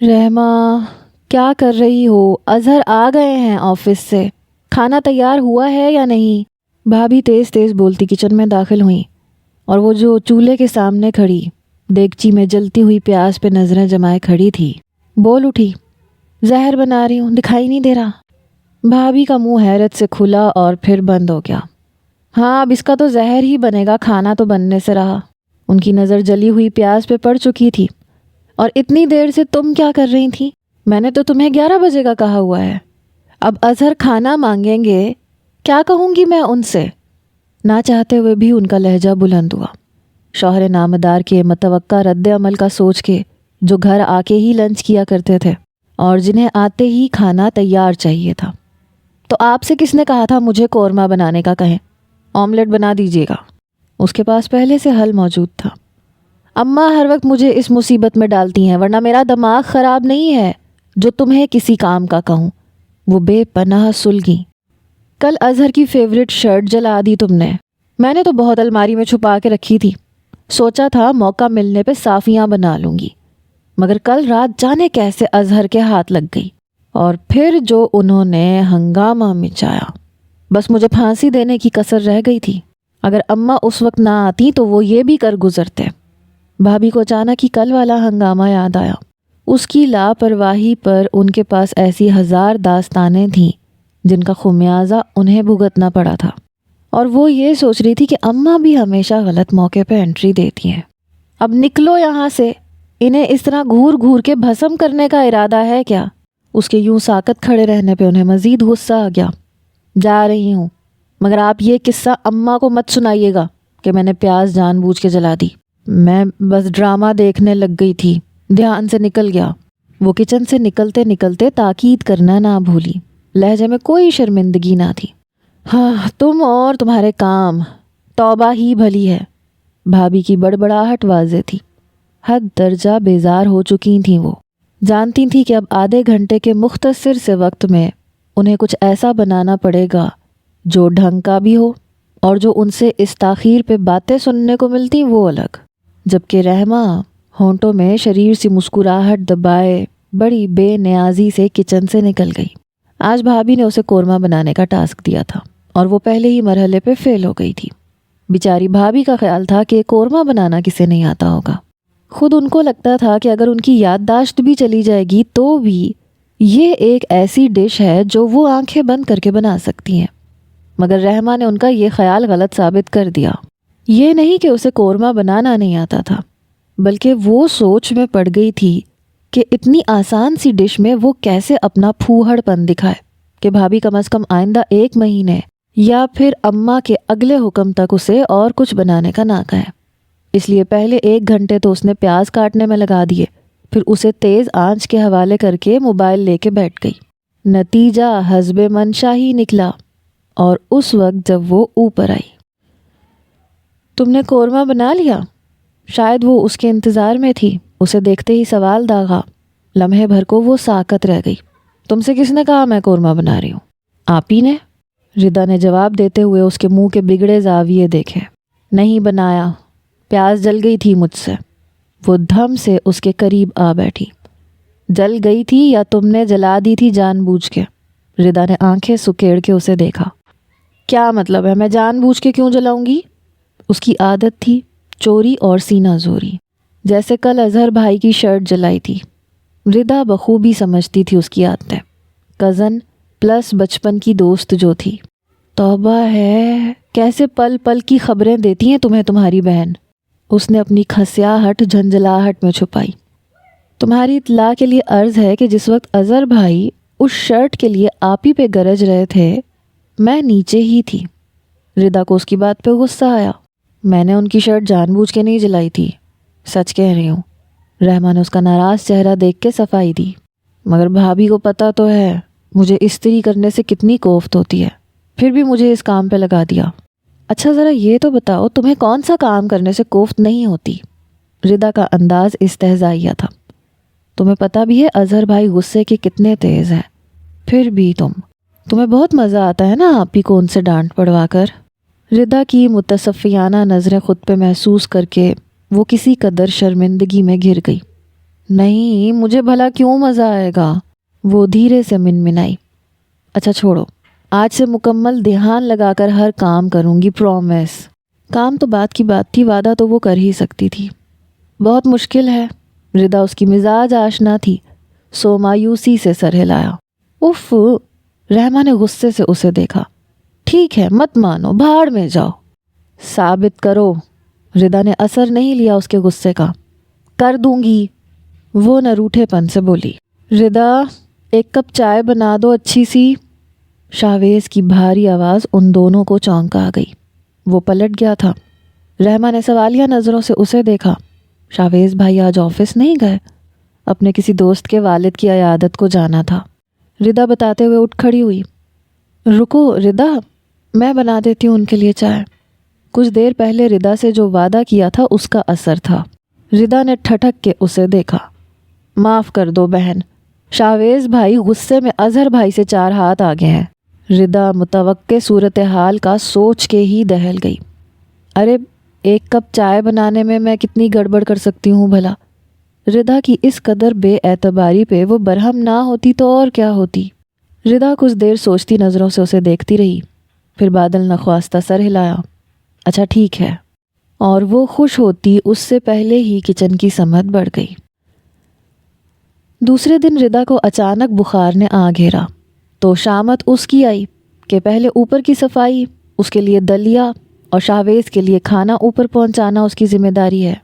رحمہ، کیا کر رہی ہو؟ اظہر آ گئے ہیں آفس سے، کھانا تیار ہوا ہے یا نہیں؟ بھابھی تیز تیز بولتی کچن میں داخل ہوئیں اور وہ جو چولہے کے سامنے کھڑی دیگچی میں جلتی ہوئی پیاز پہ نظریں جمائے کھڑی تھی بول اٹھی، زہر بنا رہی ہوں، دکھائی نہیں دے رہا؟ بھابھی کا منہ حیرت سے کھلا اور پھر بند ہو گیا۔ ہاں، اب اس کا تو زہر ہی بنے گا، کھانا تو بننے سے رہا۔ ان کی نظر جلی ہوئی پیاز پہ پڑ چکی تھی۔ اور اتنی دیر سے تم کیا کر رہی تھی؟ میں نے تو تمہیں 11 بجے کا کہا ہوا ہے۔ اب اظہر کھانا مانگیں گے، کیا کہوں گی میں ان سے؟ نہ چاہتے ہوئے بھی ان کا لہجہ بلند ہوا۔ شوہر نامدار کے متوقع رد عمل کا سوچ کے، جو گھر آ کے ہی لنچ کیا کرتے تھے اور جنہیں آتے ہی کھانا تیار چاہیے تھا۔ تو آپ سے کس نے کہا تھا مجھے قورمہ بنانے کا؟ کہیں آملیٹ بنا دیجیے گا۔ اس کے پاس پہلے سے حل موجود تھا۔ اماں ہر وقت مجھے اس مصیبت میں ڈالتی ہیں، ورنہ میرا دماغ خراب نہیں ہے جو تمہیں کسی کام کا کہوں۔ وہ بے پناہ سلگیں۔ کل اظہر کی فیورٹ شرٹ جلا دی تم نے۔ میں نے تو بہت الماری میں چھپا کے رکھی تھی، سوچا تھا موقع ملنے پہ صافیاں بنا لوں گی، مگر کل رات جانے کیسے اظہر کے ہاتھ لگ گئی، اور پھر جو انہوں نے ہنگامہ مچایا، بس مجھے پھانسی دینے کی کسر رہ گئی تھی۔ اگر اماں اس وقت نہ آتی تو وہ یہ بھی کر گزرتے۔ بھابھی کو اچانک ہی کل والا ہنگامہ یاد آیا۔ اس کی لاپرواہی پر ان کے پاس ایسی ہزار داستانیں تھیں جن کا خمیازہ انہیں بھگتنا پڑا تھا، اور وہ یہ سوچ رہی تھی کہ اماں بھی ہمیشہ غلط موقع پہ انٹری دیتی ہیں۔ اب نکلو یہاں سے، انہیں اس طرح گھور گھور کے بھسم کرنے کا ارادہ ہے کیا؟ اس کے یوں ساکت کھڑے رہنے پہ انہیں مزید غصہ آ گیا۔ جا رہی ہوں، مگر آپ یہ قصہ اماں کو مت سنائیے گا کہ میں نے پیاز جان بوجھ کے جلا دی۔ میں بس ڈرامہ دیکھنے لگ گئی تھی، دھیان سے نکل گیا۔ وہ کچن سے نکلتے نکلتے تاکید کرنا نہ بھولی، لہجے میں کوئی شرمندگی نہ تھی۔ ہاں، تم اور تمہارے کام، توبہ ہی بھلی ہے۔ بھابھی کی بڑبڑاہٹ واضح تھی۔ حد درجہ بیزار ہو چکی تھیں وہ، جانتی تھی کہ اب آدھے گھنٹے کے مختصر سے وقت میں انہیں کچھ ایسا بنانا پڑے گا جو ڈھنگ کا بھی ہو، اور جو ان سے اس تاخیر پہ باتیں سننے کو ملتی وہ الگ۔ جبکہ رحمہ ہونٹوں میں شریر سی مسکراہٹ دبائے بڑی بے نیازی سے کچن سے نکل گئی۔ آج بھابھی نے اسے قورمہ بنانے کا ٹاسک دیا تھا اور وہ پہلے ہی مرحلے پہ فیل ہو گئی تھی۔ بیچاری بھابھی کا خیال تھا کہ قورمہ بنانا کسے نہیں آتا ہوگا۔ خود ان کو لگتا تھا کہ اگر ان کی یادداشت بھی چلی جائے گی تو بھی یہ ایک ایسی ڈش ہے جو وہ آنکھیں بند کر کے بنا سکتی ہیں، مگر رحمہ نے ان کا یہ خیال غلط ثابت کر دیا۔ یہ نہیں کہ اسے قورمہ بنانا نہیں آتا تھا، بلکہ وہ سوچ میں پڑ گئی تھی کہ اتنی آسان سی ڈش میں وہ کیسے اپنا پھوہڑ پن دکھائے کہ بھابھی کم از کم آئندہ 1 مہینے یا پھر اماں کے اگلے حکم تک اسے اور کچھ بنانے کا نہ کہے۔ اس لیے پہلے 1 گھنٹے تو اس نے پیاز کاٹنے میں لگا دیے، پھر اسے تیز آنچ کے حوالے کر کے موبائل لے کے بیٹھ گئی۔ نتیجہ حسب منشا ہی نکلا۔ اور اس وقت جب وہ اوپر آئی، تم نے قورمہ بنا لیا؟ شاید وہ اس کے انتظار میں تھی، اسے دیکھتے ہی سوال داغا۔ لمحے بھر کو وہ ساکت رہ گئی۔ تم سے کس نے کہا میں قورمہ بنا رہی ہوں؟ آپ ہی نے، ردا نے جواب دیتے ہوئے اس کے منہ کے بگڑے زاویے دیکھے۔ نہیں بنایا، پیاز جل گئی تھی مجھ سے۔ وہ دھم سے اس کے قریب آ بیٹھی۔ جل گئی تھی یا تم نے جلا دی تھی جان بوجھ کے؟ ردا نے آنکھیں سکیڑ کے اسے دیکھا۔ کیا مطلب ہے؟ میں جان بوجھ کے کیوں جلاؤں گی؟ اس کی عادت تھی چوری اور سینہ زوری، جیسے کل اظہر بھائی کی شرٹ جلائی تھی۔ ردا بخوبی سمجھتی تھی اس کی عادتیں، کزن پلس بچپن کی دوست جو تھی۔ توبہ ہے، کیسے پل پل کی خبریں دیتی ہیں تمہیں تمہاری بہن۔ اس نے اپنی کھسیاہٹ جھنجھلاہٹ میں چھپائی۔ تمہاری اطلاع کے لیے عرض ہے کہ جس وقت اظہر بھائی اس شرٹ کے لیے آپ ہی پہ گرج رہے تھے، میں نیچے ہی تھی۔ ردا کو اس کی بات پہ غصہ آیا۔ میں نے ان کی شرٹ جان بوجھ کے نہیں جلائی تھی، سچ کہہ رہی ہوں۔ رحمہ نے اس کا ناراض چہرہ دیکھ کے صفائی دی۔ مگر بھابھی کو پتہ تو ہے مجھے استری کرنے سے کتنی کوفت ہوتی ہے، پھر بھی مجھے اس کام پہ لگا دیا۔ اچھا ذرا یہ تو بتاؤ تمہیں کون سا کام کرنے سے کوفت نہیں ہوتی؟ ردا کا انداز استہزائیہ تھا۔ تمہیں پتہ بھی ہے اظہر بھائی غصے کے کتنے تیز ہیں، پھر بھی تمہیں بہت مزہ آتا ہے نا آپ ہی کو ان سے ڈانٹ پڑوا کر۔ ردا کی متصفیانہ نظریں خود پہ محسوس کر کے وہ کسی قدر شرمندگی میں گھر گئی۔ نہیں، مجھے بھلا کیوں مزہ آئے گا؟ وہ دھیرے سے منمنائی۔ اچھا چھوڑو، آج سے مکمل دھیان لگا کر ہر کام کروں گی، پرومس۔ کام تو بات کی بات تھی، وعدہ تو وہ کر ہی سکتی تھی۔ بہت مشکل ہے۔ ردا اس کی مزاج آشنا تھی، سو مایوسی سے سر ہلایا۔ اف! رحمہ نے غصے سے اسے دیکھا۔ ٹھیک ہے، مت مانو، بھاڑ میں جاؤ۔ ثابت کرو۔ ردا نے اثر نہیں لیا اس کے غصے کا۔ کر دوں گی، وہ نہ روٹھے پن سے بولی۔ ردا، ایک کپ چائے بنا دو اچھی سی۔ شاویز کی بھاری آواز ان دونوں کو چونکا گئی۔ وہ پلٹ گیا تھا۔ رحمہ نے سوالیہ نظروں سے اسے دیکھا۔ شاویز بھائی آج آفس نہیں گئے؟ اپنے کسی دوست کے والد کی عیادت کو جانا تھا، ردا بتاتے ہوئے اٹھ کھڑی ہوئی۔ رکو ردا، میں بنا دیتی ہوں ان کے لیے چائے۔ کچھ دیر پہلے ردا سے جو وعدہ کیا تھا اس کا اثر تھا۔ ردا نے ٹھٹک کے اسے دیکھا۔ معاف کر دو بہن، شاویز بھائی غصے میں اظہر بھائی سے 4 ہاتھ آگے ہیں۔ ردا متوقع صورتحال کا سوچ کے ہی دہل گئی۔ ارے ایک کپ چائے بنانے میں میں کتنی گڑبڑ کر سکتی ہوں بھلا؟ ردا کی اس قدر بے اعتباری پہ وہ برہم نہ ہوتی تو اور کیا ہوتی؟ ردا کچھ دیر سوچتی نظروں سے اسے دیکھتی رہی، پھر بادل نخواستہ سر ہلایا۔ اچھا ٹھیک ہے، اور وہ خوش ہوتی اس سے پہلے ہی کچن کی سمت بڑھ گئی۔ دوسرے دن ردا کو اچانک بخار نے آ گھیرا تو شامت اس کی آئی کہ پہلے اوپر کی صفائی، اس کے لیے دلیا اور شاویز کے لیے کھانا اوپر پہنچانا اس کی ذمہ داری ہے،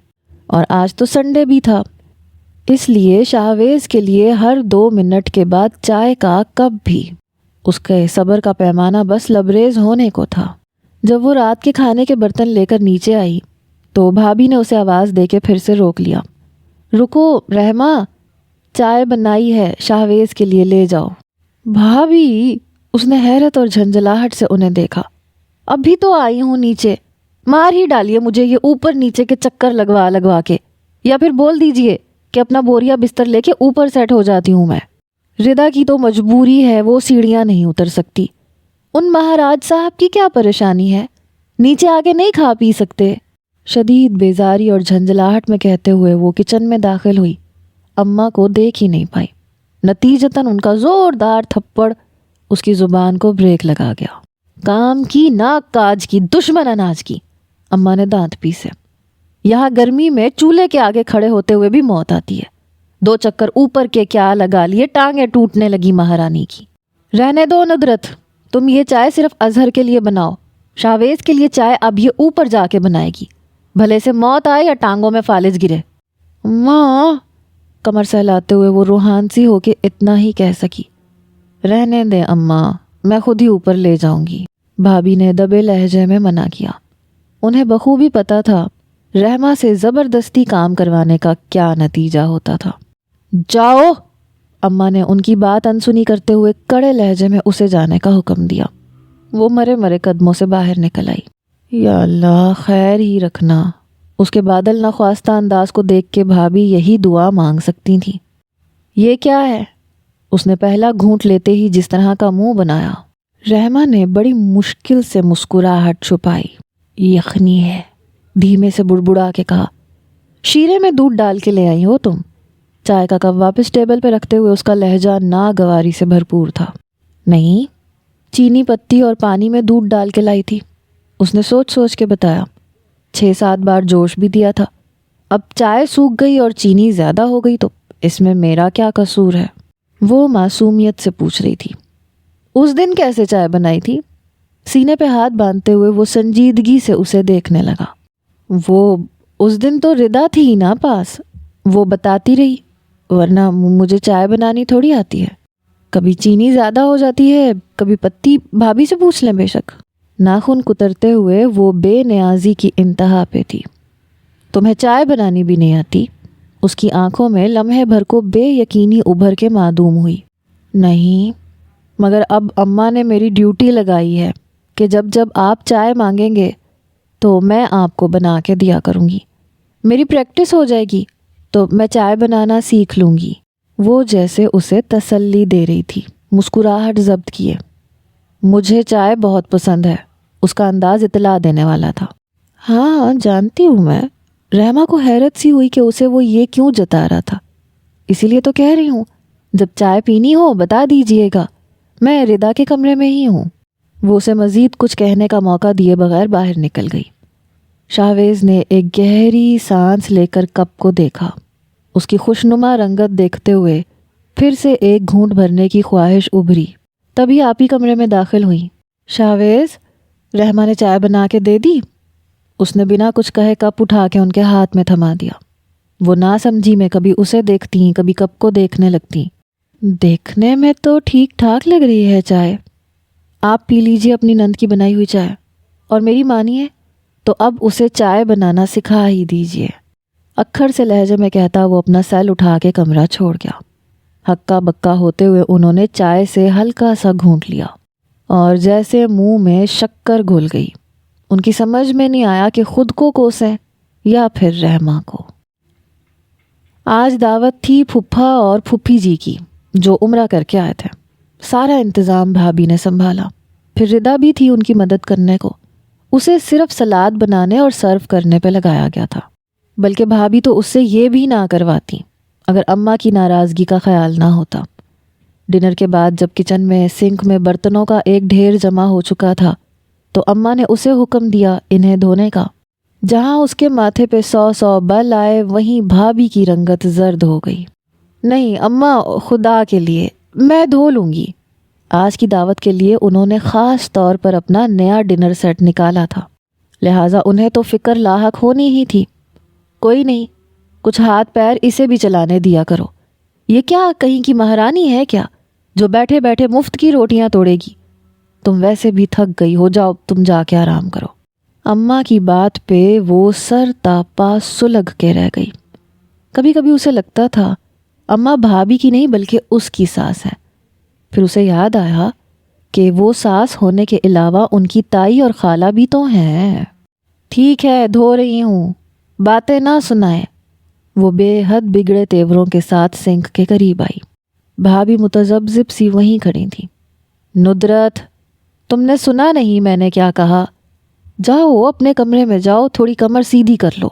اور آج تو سنڈے بھی تھا، اس لیے شاویز کے لیے ہر 2 منٹ کے بعد چائے کا کپ بھی۔ اس کے صبر کا پیمانہ بس لبریز ہونے کو تھا۔ جب وہ رات کے کھانے کے برتن لے کر نیچے آئی تو بھابھی نے اسے آواز دے کے پھر سے روک لیا۔ رکو رحمہ، چائے بنائی ہے، شاویز کے لیے لے جاؤ۔ بھابھی! اس نے حیرت اور جھنجھلاہٹ سے انہیں دیکھا۔ ابھی تو آئی ہوں نیچے، مار ہی ڈالیے مجھے یہ اوپر نیچے کے چکر لگوا کے، یا پھر بول دیجئے کہ اپنا بوریا بستر لے کے اوپر سیٹ ہو جاتی ہوں میں۔ ردا کی تو مجبوری ہے، وہ سیڑھیاں نہیں اتر سکتی۔ ان مہاراج صاحب کی کیا پریشانی ہے؟ نیچے آ کے نہیں کھا پی سکتے؟ شدید بیزاری اور جھنجھلاہٹ میں کہتے ہوئے وہ کچن میں داخل ہوئی۔ اماں کو دیکھ ہی نہیں پائی، نتیجتاً ان کا زوردار تھپڑ اس کی زبان کو بریک لگا گیا۔ کام کی ناک کاج کی، دشمن اناج کی، اماں نے دانت پیسے۔ یہاں گرمی میں چولہے کے آگے کھڑے ہوتے ہوئے بھی موت آتی ہے۔ 2 چکر اوپر کے کیا لگا لیے، ٹانگیں ٹوٹنے لگی مہارانی کی۔ رہنے دو ندرت، تم یہ چائے صرف اظہر کے لیے بناؤ، شاویز کے لیے چائے اب یہ اوپر جا کے بنائے گی، بھلے سے موت آئے یا ٹانگوں میں فالج گرے۔ ماں! کمر سہلاتے ہوئے وہ روحان سی ہو کے اتنا ہی کہہ سکی۔ رہنے دے اماں، میں خود ہی اوپر لے جاؤں گی، بھابھی نے دبے لہجے میں منع کیا۔ انہیں بخوبی پتہ تھا رحمہ سے زبردستی کام کروانے کا کیا نتیجہ ہوتا تھا۔ جاؤ! اماں نے ان کی بات انسنی کرتے ہوئے کڑے لہجے میں اسے جانے کا حکم دیا۔ وہ مرے مرے قدموں سے باہر نکل آئی۔ یا اللہ خیر ہی رکھنا۔ اس کے بادل نخواستہ انداز کو دیکھ کے بھابھی یہی دعا مانگ سکتی تھی۔ یہ کیا ہے؟ اس نے پہلا گھونٹ لیتے ہی جس طرح کا منہ بنایا۔ رحمہ نے بڑی مشکل سے مسکراہٹ چھپائی۔ یخنی ہے، دھیمے سے بڑبڑا کے کہا۔ شیرے میں دودھ ڈال کے لے آئی ہو تم؟ چائے کا کپ واپس ٹیبل پہ رکھتے ہوئے اس کا لہجہ ناگواری سے بھرپور تھا۔ نہیں، چینی پتی اور پانی میں دودھ ڈال کے لائی تھی، اس نے سوچ سوچ کے بتایا۔ 6-7 بار جوش بھی دیا تھا، اب چائے سوکھ گئی اور چینی زیادہ ہو گئی تو اس میں میرا کیا قصور ہے؟ وہ معصومیت سے پوچھ رہی تھی۔ اس دن کیسے چائے بنائی تھی؟ سینے پہ ہاتھ باندھتے ہوئے وہ سنجیدگی سے اسے دیکھنے لگا۔ وہ اس دن تو ردا تھی ہی نا پاس، وہ بتاتی رہی، ورنہ مجھے چائے بنانی تھوڑی آتی ہے۔ کبھی چینی زیادہ ہو جاتی ہے، کبھی پتی، بھابھی سے پوچھ لیں بے شک۔ ناخن کترتے ہوئے وہ بے نیازی کی انتہا پہ تھی۔ تمہیں چائے بنانی بھی نہیں آتی؟ اس کی آنکھوں میں لمحے بھر کو بے یقینی ابھر کے معدوم ہوئی۔ نہیں، مگر اب اماں نے میری ڈیوٹی لگائی ہے کہ جب جب آپ چائے مانگیں گے تو میں آپ کو بنا کے دیا کروں گی۔ میری پریکٹس ہو جائے گی تو میں چائے بنانا سیکھ لوں گی۔ وہ جیسے اسے تسلی دے رہی تھی، مسکراہٹ ضبط کیے۔ مجھے چائے بہت پسند ہے، اس کا انداز اطلاع دینے والا تھا۔ ہاں جانتی ہوں میں۔ رحمہ کو حیرت سی ہوئی کہ اسے وہ یہ کیوں جتا رہا تھا۔ اسی لیے تو کہہ رہی ہوں، جب چائے پینی ہو بتا دیجئے گا، میں ردا کے کمرے میں ہی ہوں۔ وہ اسے مزید کچھ کہنے کا موقع دیے بغیر باہر نکل گئی۔ شاہویز نے ایک گہری سانس لے کر کپ کو دیکھا۔ اس کی خوشنما رنگت دیکھتے ہوئے پھر سے ایک گھونٹ بھرنے کی خواہش ابھری۔ تبھی آپ ہی کمرے میں داخل ہوئی۔ شاہویز، رحمہ نے چائے بنا کے دے دی؟ اس نے بنا کچھ کہے کپ اٹھا کے ان کے ہاتھ میں تھما دیا۔ وہ نہ سمجھی میں کبھی اسے دیکھتی کبھی کپ کو دیکھنے لگتی۔ دیکھنے میں تو ٹھیک ٹھاک لگ رہی ہے چائے، آپ پی لیجئے اپنی نند کی بنائی ہوئی چائے، اور میری مانیے تو اب اسے چائے بنانا سکھا ہی دیجئے۔ اکھڑ سے لہجے میں کہتا وہ اپنا سیل اٹھا کے کمرہ چھوڑ گیا۔ ہکا بکا ہوتے ہوئے انہوں نے چائے سے ہلکا سا گھونٹ لیا اور جیسے منہ میں شکر گھل گئی۔ ان کی سمجھ میں نہیں آیا کہ خود کو کوسیں یا پھر رحمہ کو۔ آج دعوت تھی پھپھا اور پھپھی جی کی، جو عمرہ کر کے آئے تھے۔ سارا انتظام بھابھی نے سنبھالا۔ پھر ردا بھی تھی ان کی مدد کرنے کو۔ اسے صرف سلاد بنانے اور سرو کرنے پہ لگایا گیا تھا، بلکہ بھابھی تو اس سے یہ بھی نہ کرواتی اگر اماں کی ناراضگی کا خیال نہ ہوتا۔ ڈنر کے بعد جب کچن میں سنک میں برتنوں کا ایک ڈھیر جمع ہو چکا تھا تو اماں نے اسے حکم دیا انہیں دھونے کا۔ جہاں اس کے ماتھے پہ 100 بل آئے وہیں بھابھی کی رنگت زرد ہو گئی۔ نہیں اماں، خدا کے لیے میں دھو لوں گی۔ آج کی دعوت کے لیے انہوں نے خاص طور پر اپنا نیا ڈنر سیٹ نکالا تھا، لہٰذا انہیں تو فکر لاحق ہونی ہی تھی۔ کوئی نہیں، کچھ ہاتھ پیر اسے بھی چلانے دیا کرو۔ یہ کیا کہیں کی مہارانی ہے کیا جو بیٹھے بیٹھے مفت کی روٹیاں توڑے گی؟ تم ویسے بھی تھک گئی ہو، جاؤ تم جا کے آرام کرو۔ اماں کی بات پہ وہ سر تاپا سلگ کے رہ گئی۔ کبھی کبھی اسے لگتا تھا اماں بھابھی کی نہیں بلکہ اس کی ساس ہے۔ پھر اسے یاد آیا کہ وہ ساس ہونے کے علاوہ ان کی تائی اور خالہ بھی تو ہیں۔ ٹھیک ہے، دھو رہی ہوں، باتیں نہ سنائے۔ وہ بے حد بگڑے تیوروں کے ساتھ سنک کے قریب آئی۔ بھابھی متذبذب سی وہیں کھڑی تھی۔ ندرت، تم نے سنا نہیں میں نے کیا کہا؟ جاؤ اپنے کمرے میں جاؤ، تھوڑی کمر سیدھی کر لو۔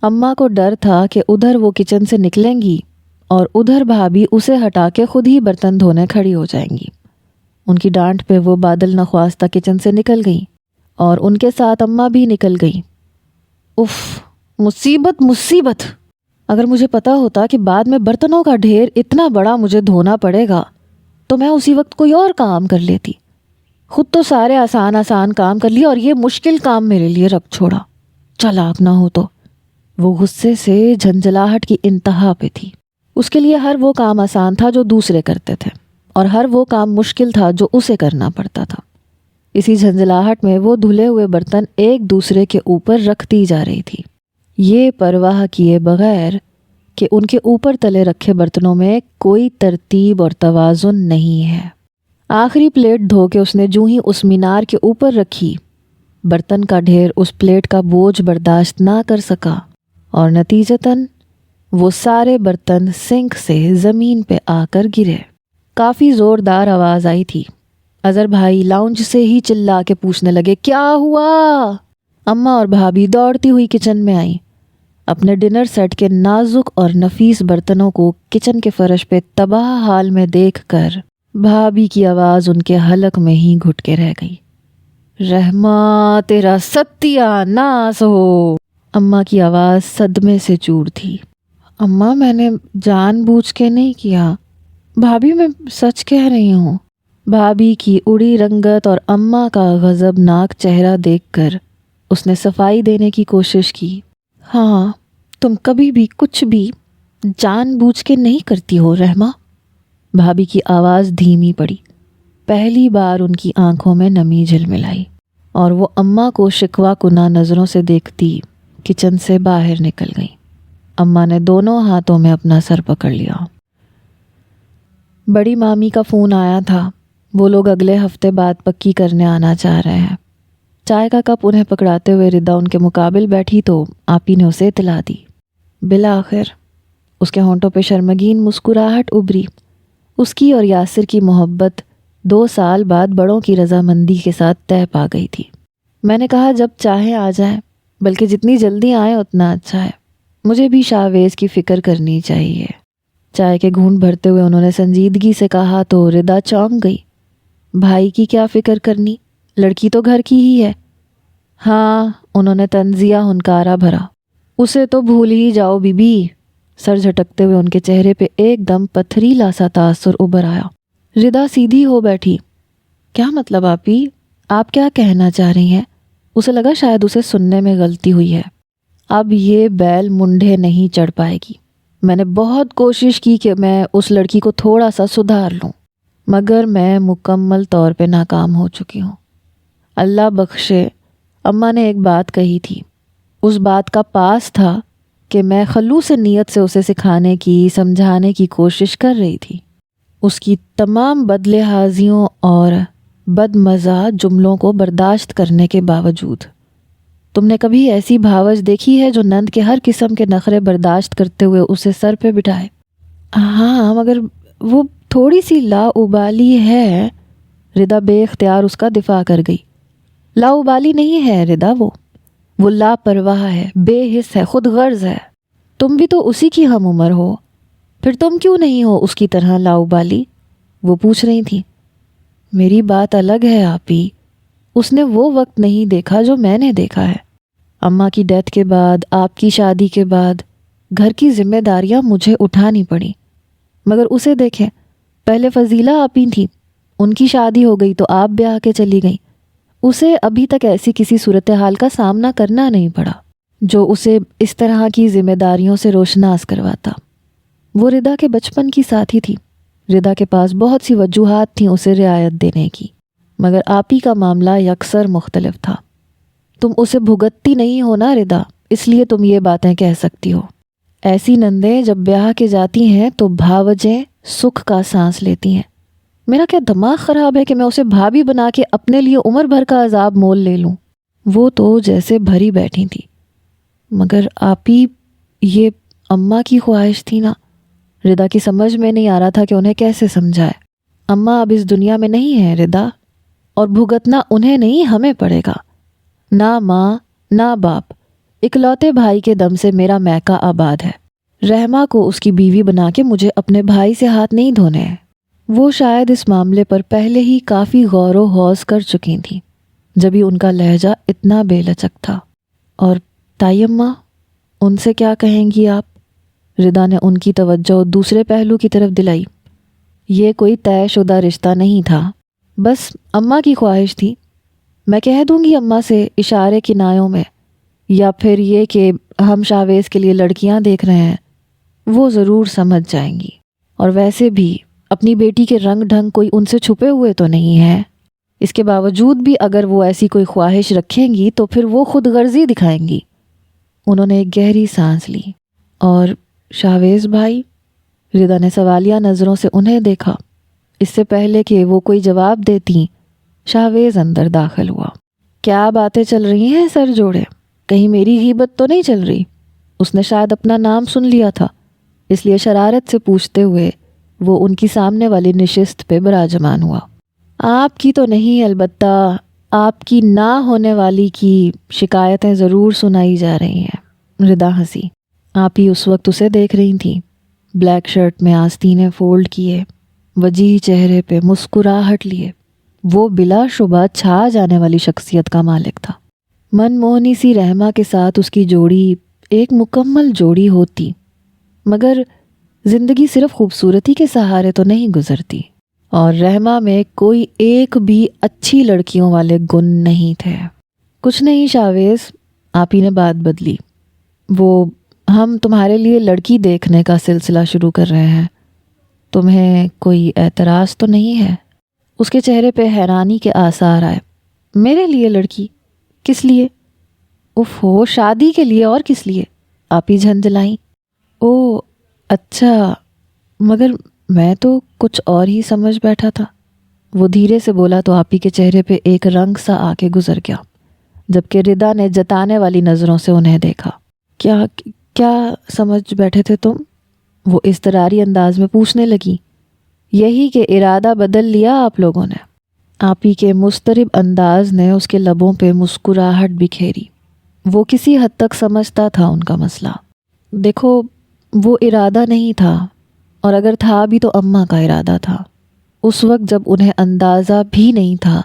اماں کو ڈر تھا کہ ادھر وہ کچن سے نکلیں گی اور ادھر بھابھی اسے ہٹا کے خود ہی برتن دھونے کھڑی ہو جائیں گی۔ ان کی ڈانٹ پہ وہ بادل نخواستہ کچن سے نکل گئی اور ان کے ساتھ اماں بھی نکل گئی۔ اف، مصیبت مصیبت! اگر مجھے پتا ہوتا کہ بعد میں برتنوں کا ڈھیر اتنا بڑا مجھے دھونا پڑے گا تو میں اسی وقت کوئی اور کام کر لیتی۔ خود تو سارے آسان آسان کام کر لیے اور یہ مشکل کام میرے لیے رکھ چھوڑا۔ چالاک نہ ہو تو۔ وہ غصے سے جھنجھلاہٹ کی انتہا پہ تھی۔ اس کے لیے ہر وہ کام آسان تھا جو دوسرے کرتے تھے اور ہر وہ کام مشکل تھا جو اسے کرنا پڑتا تھا۔ اسی جھنجھلاہٹ میں وہ دھلے ہوئے برتن ایک دوسرے کے اوپر رکھتی جا رہی تھی، یہ پرواہ کیے بغیر کہ ان کے اوپر تلے رکھے برتنوں میں کوئی ترتیب اور توازن نہیں ہے۔ آخری پلیٹ دھو کے اس نے جوں ہی اس مینار کے اوپر رکھی، برتن کا ڈھیر اس پلیٹ کا بوجھ برداشت نہ کر سکا اور نتیجتاً وہ سارے برتن سنک سے زمین پہ آ کر گرے۔ کافی زوردار آواز آئی تھی۔ اظہر بھائی لاؤنج سے ہی چلا کے پوچھنے لگے، کیا ہوا؟ اماں اور بھابھی دوڑتی ہوئی کچن میں آئیں۔ اپنے ڈنر سیٹ کے نازک اور نفیس برتنوں کو کچن کے فرش پہ تباہ حال میں دیکھ کر بھابھی کی آواز ان کے حلق میں ہی گھٹ کے رہ گئی۔ رحمہ تیرا ستیہ ناس ہو! اماں کی آواز صدمے سے چور تھی۔ اماں میں نے جان بوجھ کے نہیں کیا، بھابھی میں سچ کہہ رہی ہوں۔ بھابھی کی اڑی رنگت اور اماں کا غضبناک چہرہ دیکھ کر اس نے صفائی دینے کی کوشش کی۔ ہاں، تم کبھی بھی کچھ بھی جان بوجھ کے نہیں کرتی ہو رحمہ۔ بھابھی کی آواز دھیمی پڑی۔ پہلی بار ان کی آنکھوں میں نمی جھلملائی اور وہ اماں کو شکوہ کناں نظروں سے دیکھتی کچن سے باہر نکل گئی۔ اماں نے دونوں ہاتھوں میں اپنا سر پکڑ لیا۔ بڑی مامی کا فون آیا تھا، وہ لوگ اگلے ہفتے بعد پکی کرنے آنا چاہ رہے ہیں۔ چائے کا کپ انہیں پکڑاتے ہوئے ردا ان کے مقابل بیٹھی تو آپی نے اسے اطلاع دی۔ بالآخر اس کے ہونٹوں پہ شرمگین مسکراہٹ ابھری۔ اس کی اور یاسر کی محبت 2 سال بعد بڑوں کی رضامندی کے ساتھ طے پا گئی تھی۔ میں نے کہا جب چاہیں آ جائیں، بلکہ جتنی جلدی آئیں اتنا اچھا ہے۔ مجھے بھی شاہویز کی فکر کرنی چاہیے۔ چائے کے گھونٹ بھرتے ہوئے انہوں نے سنجیدگی سے کہا تو ردا چونک گئی۔ بھائی کی کیا فکر کرنی، لڑکی تو گھر کی ہی ہے۔ ہاں، انہوں نے طنزیہ ہنکارا بھرا۔ اسے تو بھول ہی جاؤ بی بی۔ سر جھٹکتے ہوئے ان کے چہرے پہ ایک دم پتھریلا سا تاثر ابھر آیا۔ ردا سیدھی ہو بیٹھی۔ کیا مطلب آپی؟ آپ کیا کہنا چاہ رہی ہیں؟ اسے لگا شاید اسے سننے میں غلطی ہوئی ہے۔ اب یہ بیل منڈھے نہیں چڑھ پائے گی۔ میں نے بہت کوشش کی کہ میں اس لڑکی کو تھوڑا سا سدھار لوں، مگر میں مکمل طور پہ ناکام ہو چکی ہوں۔ اللہ بخشے، اماں نے ایک بات کہی تھی، اس بات کا پاس تھا کہ میں خلوص نیت سے اسے سکھانے کی، سمجھانے کی کوشش کر رہی تھی۔ اس کی تمام بدلحاظیوں اور بد مزہ جملوں کو برداشت کرنے کے باوجود۔ تم نے کبھی ایسی بھاوج دیکھی ہے جو نند کے ہر قسم کے نخرے برداشت کرتے ہوئے اسے سر پہ بٹھائے؟ ہاں، مگر وہ تھوڑی سی لا ابالی ہے۔ ردا بے اختیار اس کا دفاع کر گئی۔ لا ابالی نہیں ہے ردا، وہ لاپرواہ ہے، بے حس ہے، خود غرض ہے۔ تم بھی تو اسی کی ہم عمر ہو، پھر تم کیوں نہیں ہو اس کی طرح لا ابالی؟ وہ پوچھ رہی تھی۔ میری بات الگ ہے آپی، اس نے وہ وقت نہیں دیکھا جو میں نے دیکھا ہے۔ اماں کی ڈیتھ کے بعد، آپ کی شادی کے بعد گھر کی ذمہ داریاں مجھے اٹھانی پڑیں، مگر اسے دیکھیں، پہلے فضیلہ آپی تھی، ان کی شادی ہو گئی تو آپ بیاہ کے چلی گئیں۔ اسے ابھی تک ایسی کسی صورتحال کا سامنا کرنا نہیں پڑا جو اسے اس طرح کی ذمہ داریوں سے روشناس کرواتا۔ وہ ردا کے بچپن کی ساتھی تھی، ردا کے پاس بہت سی وجوہات تھیں اسے رعایت دینے کی، مگر آپی کا معاملہ یکسر مختلف تھا۔ تم اسے بھگتتی نہیں ہو نا ردا، اس لیے تم یہ باتیں کہہ سکتی ہو۔ ایسی نندیں جب بیاہ کے جاتی ہیں تو بھاوجیں سکھ کا سانس لیتی ہیں۔ میرا کیا دماغ خراب ہے کہ میں اسے بھابھی بنا کے اپنے لیے عمر بھر کا عذاب مول لے لوں؟ وہ تو جیسے بھری بیٹھی تھی۔ مگر آپی، یہ اماں کی خواہش تھی نا۔ ردا کی سمجھ میں نہیں آ رہا تھا کہ انہیں کیسے سمجھائے۔ اماں اب اس دنیا میں نہیں ہے ردا، اور بھگتنا انہیں نہیں ہمیں پڑے گا۔ نہ ماں نہ باپ، اکلوتے بھائی کے دم سے میرا میکا آباد ہے۔ رحمہ کو اس کی بیوی بنا کے مجھے اپنے بھائی سے ہاتھ نہیں دھونے ہیں۔ وہ شاید اس معاملے پر پہلے ہی کافی غور و خوض کر چکی تھیں، جبھی ان کا لہجہ اتنا بے لچک تھا۔ اور تائی اماں، ان سے کیا کہیں گی آپ؟ ردا نے ان کی توجہ دوسرے پہلو کی طرف دلائی۔ یہ کوئی طے شدہ رشتہ نہیں تھا، بس اماں کی خواہش تھی۔ میں کہہ دوں گی اماں سے اشارے کنایوں میں، یا پھر یہ کہ ہم شاویز کے لیے لڑکیاں دیکھ رہے ہیں، وہ ضرور سمجھ جائیں گی۔ اور ویسے بھی اپنی بیٹی کے رنگ ڈھنگ کوئی ان سے چھپے ہوئے تو نہیں ہے۔ اس کے باوجود بھی اگر وہ ایسی کوئی خواہش رکھیں گی تو پھر وہ خود غرضی دکھائیں گی۔ انہوں نے ایک گہری سانس لی۔ اور شاویز بھائی؟ ردا نے سوالیہ نظروں سے انہیں دیکھا۔ اس سے پہلے کہ وہ کوئی جواب دیتی، شاویز اندر داخل ہوا۔ کیا باتیں چل رہی ہیں سر جوڑے؟ کہیں میری غیبت تو نہیں چل رہی؟ اس نے شاید اپنا نام سن لیا تھا، اس لیے شرارت سے پوچھتے ہوئے وہ ان کی سامنے والی نشست پہ براجمان ہوا۔ آپ کی تو نہیں، البتہ آپ کی نہ ہونے والی کی شکایتیں ضرور سنائی جا رہی ہیں۔ ردا ہنسی۔ آپ ہی اس وقت اسے دیکھ رہی تھیں، بلیک شرٹ میں آستینیں فولڈ کیے، وجیح چہرے پہ مسکراہٹ لیے۔ وہ بلا شبہ چھا جانے والی شخصیت کا مالک تھا۔ من موہنی سی رحمہ کے ساتھ اس کی جوڑی ایک مکمل جوڑی ہوتی، مگر زندگی صرف خوبصورتی کے سہارے تو نہیں گزرتی، اور رحمہ میں کوئی ایک بھی اچھی لڑکیوں والے گن نہیں تھے۔ کچھ نہیں شاویز، آپ ہی نے بات بدلی، وہ ہم تمہارے لیے لڑکی دیکھنے کا سلسلہ شروع کر رہے ہیں، تمہیں کوئی اعتراض تو نہیں ہے؟ اس کے چہرے پہ حیرانی کے آثار آئے۔ میرے لیے لڑکی؟ کس لیے؟ اف ہو، شادی کے لیے، اور کس لیے؟ آپ ہی جھنجھلائیں۔ او اچھا، مگر میں تو کچھ اور ہی سمجھ بیٹھا تھا۔ وہ دھیرے سے بولا تو آپ ہی کے چہرے پہ ایک رنگ سا آ کے گزر گیا، جبکہ ردا نے جتانے والی نظروں سے انہیں دیکھا۔ کیا سمجھ بیٹھے تھے تم؟ وہ اضطراری انداز میں پوچھنے لگی۔ یہی کہ ارادہ بدل لیا آپ لوگوں نے۔ آپ ہی کے مضطرب انداز نے اس کے لبوں پہ مسکراہٹ بکھیری۔ وہ کسی حد تک سمجھتا تھا ان کا مسئلہ۔ دیکھو، وہ ارادہ نہیں تھا، اور اگر تھا بھی تو اماں کا ارادہ تھا، اس وقت جب انہیں اندازہ بھی نہیں تھا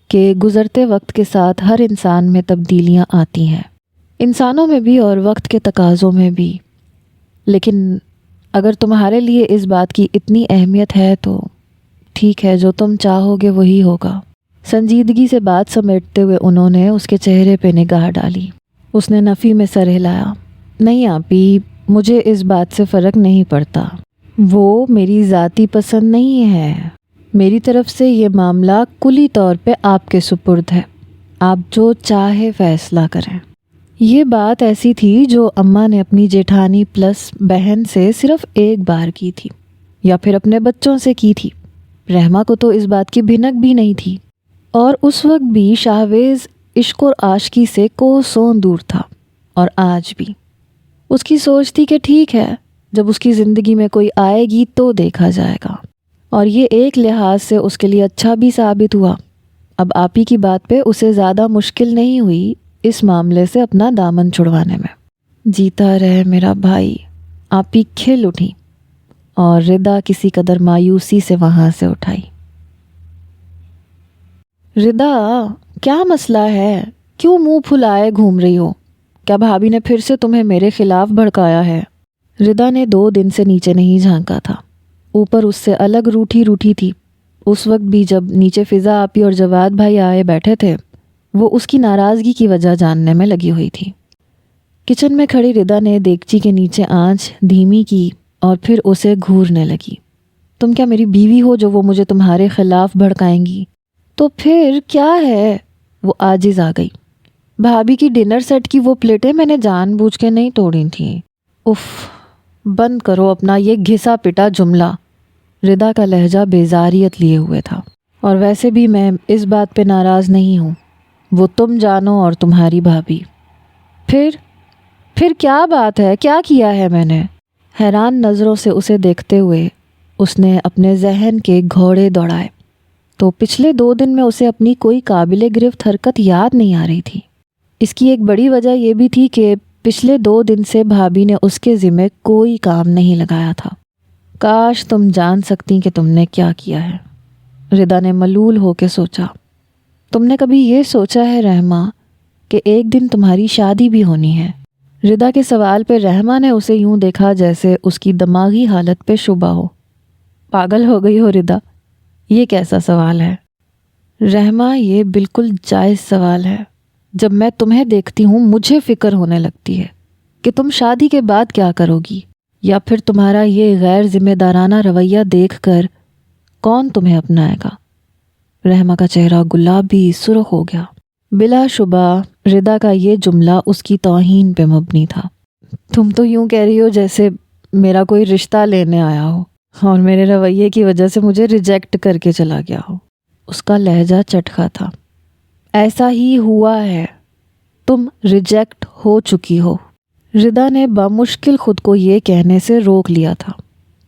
کہ گزرتے وقت کے ساتھ ہر انسان میں تبدیلیاں آتی ہیں، انسانوں میں بھی اور وقت کے تقاضوں میں بھی۔ لیکن اگر تمہارے لیے اس بات کی اتنی اہمیت ہے تو ٹھیک ہے، جو تم چاہو گے وہی ہوگا۔ سنجیدگی سے بات سمیٹتے ہوئے انہوں نے اس کے چہرے پہ نگاہ ڈالی۔ اس نے نفی میں سر ہلایا۔ نہیں آپی، مجھے اس بات سے فرق نہیں پڑتا، وہ میری ذاتی پسند نہیں ہے۔ میری طرف سے یہ معاملہ کلی طور پہ آپ کے سپرد ہے، آپ جو چاہے فیصلہ کریں۔ یہ بات ایسی تھی جو اماں نے اپنی جیٹھانی پلس بہن سے صرف ایک بار کی تھی، یا پھر اپنے بچوں سے کی تھی۔ رحمہ کو تو اس بات کی بھنک بھی نہیں تھی، اور اس وقت بھی شاہویز عشق اور عاشقی سے کوسوں دور تھا، اور آج بھی۔ اس کی سوچ تھی کہ ٹھیک ہے، جب اس کی زندگی میں کوئی آئے گی تو دیکھا جائے گا، اور یہ ایک لحاظ سے اس کے لیے اچھا بھی ثابت ہوا۔ اب آپی کی بات پہ اسے زیادہ مشکل نہیں ہوئی اس معاملے سے اپنا دامن چھڑوانے میں۔ جیتا رہے میرا بھائی، آپی کھل اٹھی اور ردا کسی قدر مایوسی سے وہاں سے اٹھائی۔ ردا، کیا مسئلہ ہے؟ کیوں منہ پھلائے گھوم رہی ہو؟ کیا بھابھی نے پھر سے تمہیں میرے خلاف بھڑکایا ہے؟ ردا نے 2 دن سے نیچے نہیں جھانکا تھا، اوپر اس سے الگ روٹھی روٹھی تھی۔ اس وقت بھی جب نیچے فضا آپی اور جواد بھائی آئے بیٹھے تھے، وہ اس کی ناراضگی کی وجہ جاننے میں لگی ہوئی تھی۔ کچن میں کھڑی ردا نے دیگچی کے نیچے آنچ دھیمی کی اور پھر اسے گھورنے لگی۔ تم کیا میری بیوی ہو جو وہ مجھے تمہارے خلاف بھڑکائیں گی؟ تو پھر کیا ہے؟ وہ عاجز آ گئی۔ بھابھی کی ڈنر سیٹ کی وہ پلیٹیں میں نے جان بوجھ کے نہیں توڑی تھیں۔ اف، بند کرو اپنا یہ گھسا پٹا جملہ۔ ردا کا لہجہ بیزاریت لیے ہوئے تھا۔ اور ویسے بھی میں اس بات پہ ناراض نہیں ہوں، وہ تم جانو اور تمہاری بھابھی۔ پھر کیا بات ہے؟ کیا کیا ہے میں نے؟ حیران نظروں سے اسے دیکھتے ہوئے اس نے اپنے ذہن کے گھوڑے دوڑائے تو پچھلے 2 دن میں اسے اپنی کوئی قابل گرفت حرکت یاد نہیں آ رہی تھی۔ اس کی ایک بڑی وجہ یہ بھی تھی کہ پچھلے 2 دن سے بھابھی نے اس کے ذمے کوئی کام نہیں لگایا تھا۔ کاش تم جان سکتی کہ تم نے کیا کیا ہے، ردا نے ملول ہو کے سوچا۔ تم نے کبھی یہ سوچا ہے رحمہ کہ ایک دن تمہاری شادی بھی ہونی ہے؟ ردا کے سوال پہ رحمہ نے اسے یوں دیکھا جیسے اس کی دماغی حالت پہ شبہ ہو۔ پاگل ہو گئی ہو ردا، یہ کیسا سوال ہے؟ رحمہ، یہ بالکل جائز سوال ہے۔ جب میں تمہیں دیکھتی ہوں مجھے فکر ہونے لگتی ہے کہ تم شادی کے بعد کیا کرو گی، یا پھر تمہارا یہ غیر ذمہ دارانہ رویہ دیکھ کر کون تمہیں اپنائے گا؟ رحمہ کا چہرہ گلابی سرخ ہو گیا۔ بلا شبہ ردا کا یہ جملہ اس کی توہین پہ مبنی تھا۔ تم تو یوں کہہ رہی ہو جیسے میرا کوئی رشتہ لینے آیا ہو اور میرے رویے کی وجہ سے مجھے ریجیکٹ کر کے چلا گیا ہو۔ اس کا لہجہ چٹخا تھا۔ ایسا ہی ہوا ہے، تم ریجیکٹ ہو چکی ہو۔ ردا نے بامشکل خود کو یہ کہنے سے روک لیا تھا۔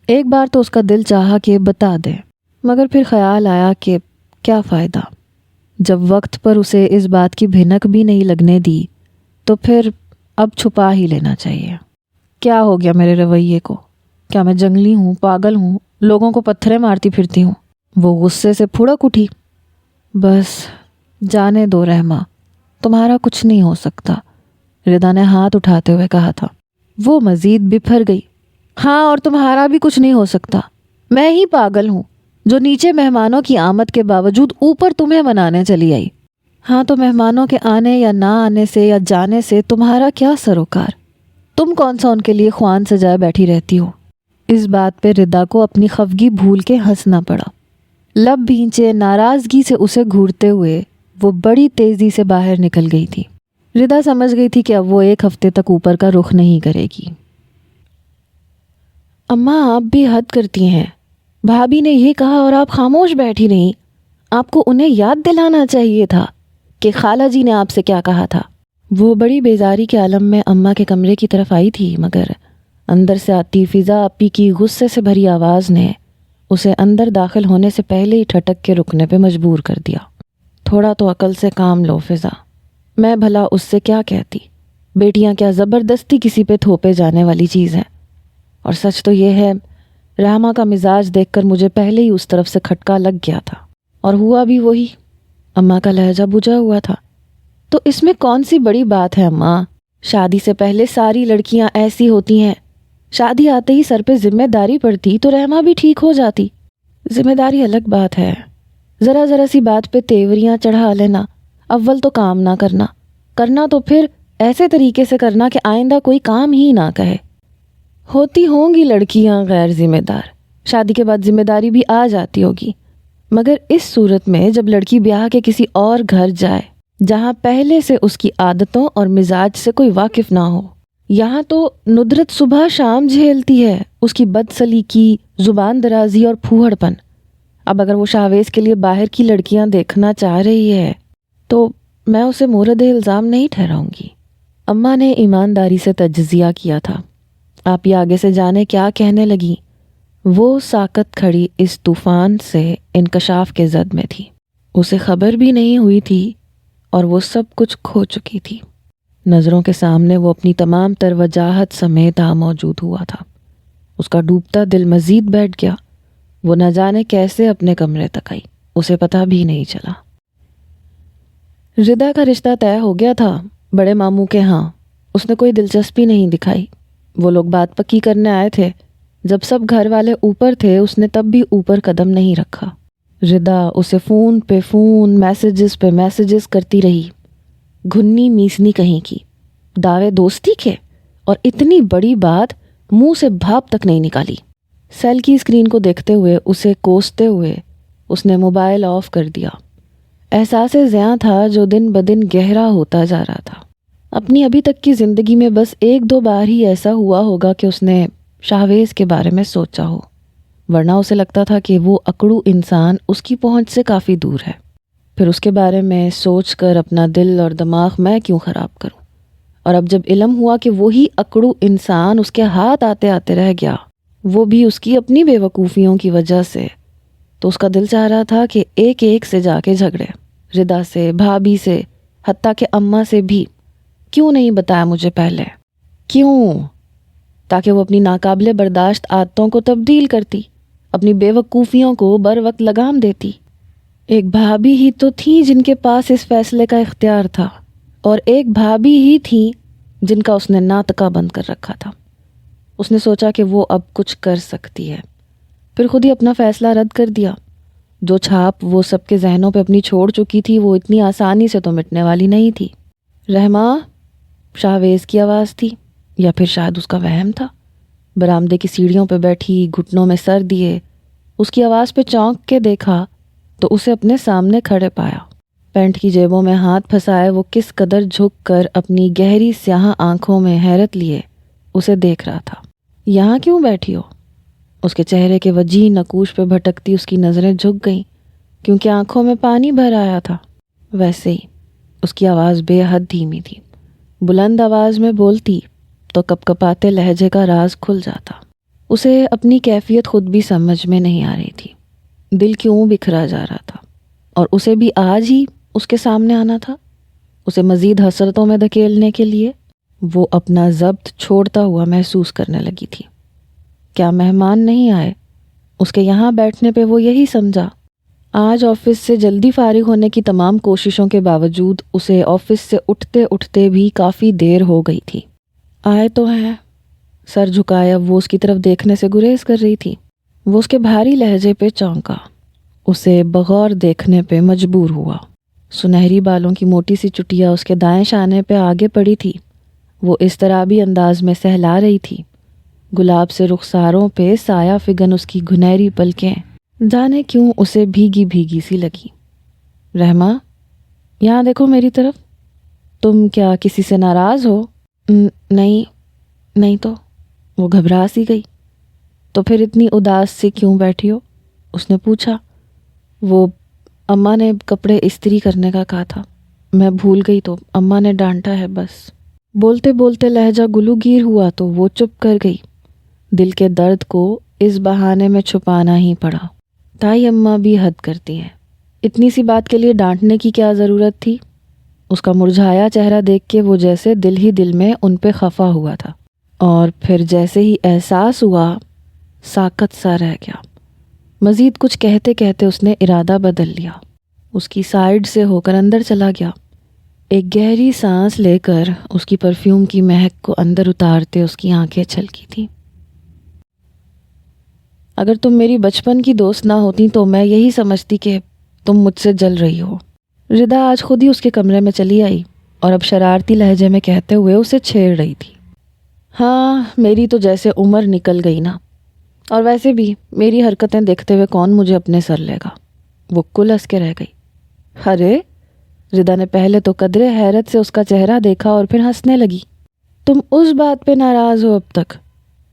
ایک بار تو اس کا دل چاہا کہ بتا دے، مگر پھر خیال آیا کہ کیا فائدہ؟ جب وقت پر اسے اس بات کی بھنک بھی نہیں لگنے دی تو پھر اب چھپا ہی لینا چاہیے۔ کیا ہو گیا میرے رویے کو؟ کیا میں جنگلی ہوں، پاگل ہوں، لوگوں کو پتھریں مارتی پھرتی ہوں؟ وہ غصے سے پھڑک اٹھی۔ بس جانے دو رحمہ، تمہارا کچھ نہیں ہو سکتا، ردا نے ہاتھ اٹھاتے ہوئے کہا تھا۔ وہ مزید بپھر گئی۔ ہاں، اور تمہارا بھی کچھ نہیں ہو سکتا، میں ہی پاگل ہوں جو نیچے مہمانوں کی آمد کے باوجود اوپر تمہیں منانے چلی آئی۔ ہاں تو مہمانوں کے آنے یا نہ آنے سے یا جانے سے تمہارا کیا سروکار؟ تم کون سا ان کے لیے خوان سجائے بیٹھی رہتی ہو؟ اس بات پہ ردا کو اپنی خفگی بھول کے ہنسنا پڑا۔ لب بھینچے ناراضگی سے اسے گھورتے ہوئے وہ بڑی تیزی سے باہر نکل گئی تھی۔ ردا سمجھ گئی تھی کہ اب وہ 1 ہفتے تک اوپر کا رخ نہیں کرے گی۔ اماں، آپ بھی حد کرتی ہیں، بھابھی نے یہ کہا اور آپ خاموش بیٹھی رہیں۔ آپ کو انہیں یاد دلانا چاہیے تھا کہ خالہ جی نے آپ سے کیا کہا تھا۔ وہ بڑی بیزاری کے عالم میں اماں کے کمرے کی طرف آئی تھی، مگر اندر سے آتی فضا آپی کی غصے سے بھری آواز نے اسے اندر داخل ہونے سے پہلے ہی ٹھٹک کے رکنے پہ مجبور کر دیا۔ تھوڑا تو عقل سے کام لو فضا، میں بھلا اس سے کیا کہتی؟ بیٹیاں کیا زبردستی کسی پہ تھوپے جانے والی چیز ہیں؟ اور سچ تو یہ ہے رحمہ کا مزاج دیکھ کر مجھے پہلے ہی اس طرف سے کھٹکا لگ گیا تھا، اور ہوا بھی وہی۔ اماں کا لہجہ بجھا ہوا تھا۔ تو اس میں کون سی بڑی بات ہے اماں؟ شادی سے پہلے ساری لڑکیاں ایسی ہوتی ہیں، شادی آتے ہی سر پہ ذمہ داری پڑتی تو رحمہ بھی ٹھیک ہو جاتی۔ ذمہ داری الگ بات ہے، ذرا ذرا سی بات پہ تیوریاں چڑھا لینا، اول تو کام نہ کرنا، کرنا تو پھر ایسے طریقے سے کرنا کہ آئندہ کوئی کام ہی نہ کہے۔ ہوتی ہوں گی لڑکیاں غیر ذمہ دار، شادی کے بعد ذمہ داری بھی آ جاتی ہوگی، مگر اس صورت میں جب لڑکی بیاہ کے کسی اور گھر جائے جہاں پہلے سے اس کی عادتوں اور مزاج سے کوئی واقف نہ ہو، یہاں تو ندرت صبح شام جھیلتی ہے اس کی بدسلیقی، زبان درازی اور پھوہڑ پن۔ اب اگر وہ شاویز کے لیے باہر کی لڑکیاں دیکھنا چاہ رہی ہے تو میں اسے مورد الزام نہیں ٹھہراؤں گی۔ اماں نے ایمانداری سے تجزیہ کیا تھا۔ آپ یہ آگے سے جانے کیا کہنے لگی؟ وہ ساکت کھڑی اس طوفان سے انکشاف کے زد میں تھی، اسے خبر بھی نہیں ہوئی تھی اور وہ سب کچھ کھو چکی تھی۔ نظروں کے سامنے وہ اپنی تمام تر وجاہت سمیت موجود ہوا تھا۔ اس کا ڈوبتا دل مزید بیٹھ گیا۔ وہ نہ جانے کیسے اپنے کمرے تک آئی، اسے پتہ بھی نہیں چلا۔ ردا کا رشتہ طے ہو گیا تھا بڑے ماموں کے ہاں۔ اس نے کوئی دلچسپی نہیں دکھائی۔ وہ لوگ بات پکی کرنے آئے تھے، جب سب گھر والے اوپر تھے اس نے تب بھی اوپر قدم نہیں رکھا۔ ردا اسے فون پہ فون، میسیجز پہ میسیجز کرتی رہی، گھنی میسنی کہیں کی، دعوے دوستی کے، اور اتنی بڑی بات منہ سے بھاپ تک نہیں نکالی۔ سیل کی اسکرین کو دیکھتے ہوئے، اسے کوستے ہوئے اس نے موبائل آف کر دیا۔ احساس زیاں تھا جو دن بدن گہرا ہوتا جا رہا تھا۔ اپنی ابھی تک کی زندگی میں بس ایک دو بار ہی ایسا ہوا ہوگا کہ اس نے شاویز کے بارے میں سوچا ہو، ورنہ اسے لگتا تھا کہ وہ اکڑو انسان اس کی پہنچ سے کافی دور ہے۔ پھر اس کے بارے میں سوچ کر اپنا دل اور دماغ میں کیوں خراب کروں؟ اور اب جب علم ہوا کہ وہی اکڑو انسان اس کے ہاتھ آتے آتے رہ گیا، وہ بھی اس کی اپنی بے وقوفیوں کی وجہ سے، تو اس کا دل چاہ رہا تھا کہ ایک ایک سے جا کے جھگڑے، ردا سے، بھابھی سے، حتیٰ کہ اماں سے بھی۔ کیوں نہیں بتایا مجھے پہلے؟ کیوں؟ تاکہ وہ اپنی ناقابل برداشت عادتوں کو تبدیل کرتی، اپنی بے وقوفیوں کو بر وقت لگام دیتی۔ ایک بھابھی ہی تو تھی جن کے پاس اس فیصلے کا اختیار تھا، اور ایک بھابھی ہی تھی جن کا اس نے ناطقہ بند کر رکھا تھا۔ اس نے سوچا کہ وہ اب کچھ کر سکتی ہے، پھر خود ہی اپنا فیصلہ رد کر دیا۔ جو چھاپ وہ سب کے ذہنوں پہ اپنی چھوڑ چکی تھی وہ اتنی آسانی سے تو مٹنے والی نہیں تھی۔ رحمہ، شاویز کی آواز تھی، یا پھر شاید اس کا وہم تھا۔ برآمدے کی سیڑھیوں پہ بیٹھی، گھٹنوں میں سر دیے، اس کی آواز پہ چونک کے دیکھا تو اسے اپنے سامنے کھڑے پایا۔ پینٹ کی جیبوں میں ہاتھ پھنسائے وہ کس قدر جھک کر اپنی گہری سیاہ آنکھوں میں حیرت لیے اسے دیکھ رہا تھا۔ یہاں کیوں بیٹھی ہو؟ اس کے چہرے کے وجیح نقوش پہ بھٹکتی اس کی نظریں جھک گئیں کیونکہ آنکھوں میں پانی بھر آیا تھا۔ ویسے ہی اس کی آواز بے حد دھیمی تھی۔ بلند آواز میں بولتی تو کپ کپاتے لہجے کا راز کھل جاتا۔ اسے اپنی کیفیت خود بھی سمجھ میں نہیں آ رہی تھی۔ دل کیوں بکھرا جا رہا تھا، اور اسے بھی آج ہی اس کے سامنے آنا تھا، اسے مزید حسرتوں میں دھکیلنے کے لیے۔ وہ اپنا ضبط چھوڑتا ہوا محسوس کرنے لگی تھی۔ کیا مہمان نہیں آئے؟ اس کے یہاں بیٹھنے پہ وہ یہی سمجھا۔ آج آفس سے جلدی فارغ ہونے کی تمام کوششوں کے باوجود اسے آفس سے اٹھتے اٹھتے بھی کافی دیر ہو گئی تھی۔ آئے تو ہیں، سر جھکائے اب وہ اس کی طرف دیکھنے سے گریز کر رہی تھی۔ وہ اس کے بھاری لہجے پہ چونکا، اسے بغور دیکھنے پہ مجبور ہوا۔ سنہری بالوں کی موٹی سی چٹیا اس کے دائیں شانے پہ آگے پڑی تھی، وہ اضطرابی انداز میں سہلا رہی تھی۔ گلاب سے رخساروں پہ سایہ فگن اس کی گھنہری پلکیں جانے کیوں اسے بھیگی بھیگی سی لگی۔ رحمہ، یہاں دیکھو میری طرف۔ تم کیا کسی سے ناراض ہو؟ نہیں تو۔ وہ گھبرا سی گئی۔ تو پھر اتنی اداس سی کیوں بیٹھی ہو؟ اس نے پوچھا۔ وہ اماں نے کپڑے استری کرنے کا کہا تھا، میں بھول گئی تو اماں نے ڈانٹا ہے بس۔ بولتے بولتے لہجہ گلوگیر ہوا تو وہ چپ کر گئی۔ دل کے درد کو اس بہانے میں چھپانا ہی پڑا۔ تائی اماں بھی حد کرتی ہیں، اتنی سی بات کے لیے ڈانٹنے کی کیا ضرورت تھی؟ اس کا مرجھایا چہرہ دیکھ کے وہ جیسے دل ہی دل میں ان پہ خفا ہوا تھا، اور پھر جیسے ہی احساس ہوا ساکت سا رہ گیا۔ مزید کچھ کہتے کہتے اس نے ارادہ بدل لیا، اس کی سائیڈ سے ہو کر اندر چلا گیا۔ ایک گہری سانس لے کر اس کی پرفیوم کی مہک کو اندر اتارتے اس کی آنکھیں چھلکی تھیں۔ اگر تم میری بچپن کی دوست نہ ہوتی تو میں یہی سمجھتی کہ تم مجھ سے جل رہی ہو۔ ردا آج خود ہی اس کے کمرے میں چلی آئی اور اب شرارتی لہجے میں کہتے ہوئے اسے چھیڑ رہی تھی۔ ہاں، میری تو جیسے عمر نکل گئی نا، اور ویسے بھی میری حرکتیں دیکھتے ہوئے کون مجھے اپنے سر لے گا۔ وہ کل ہنس کے رہ گئی۔ ارے، ردا نے پہلے تو قدرے حیرت سے اس کا چہرہ دیکھا اور پھر ہنسنے لگی۔ تم اس بات پہ ناراض ہو اب تک؟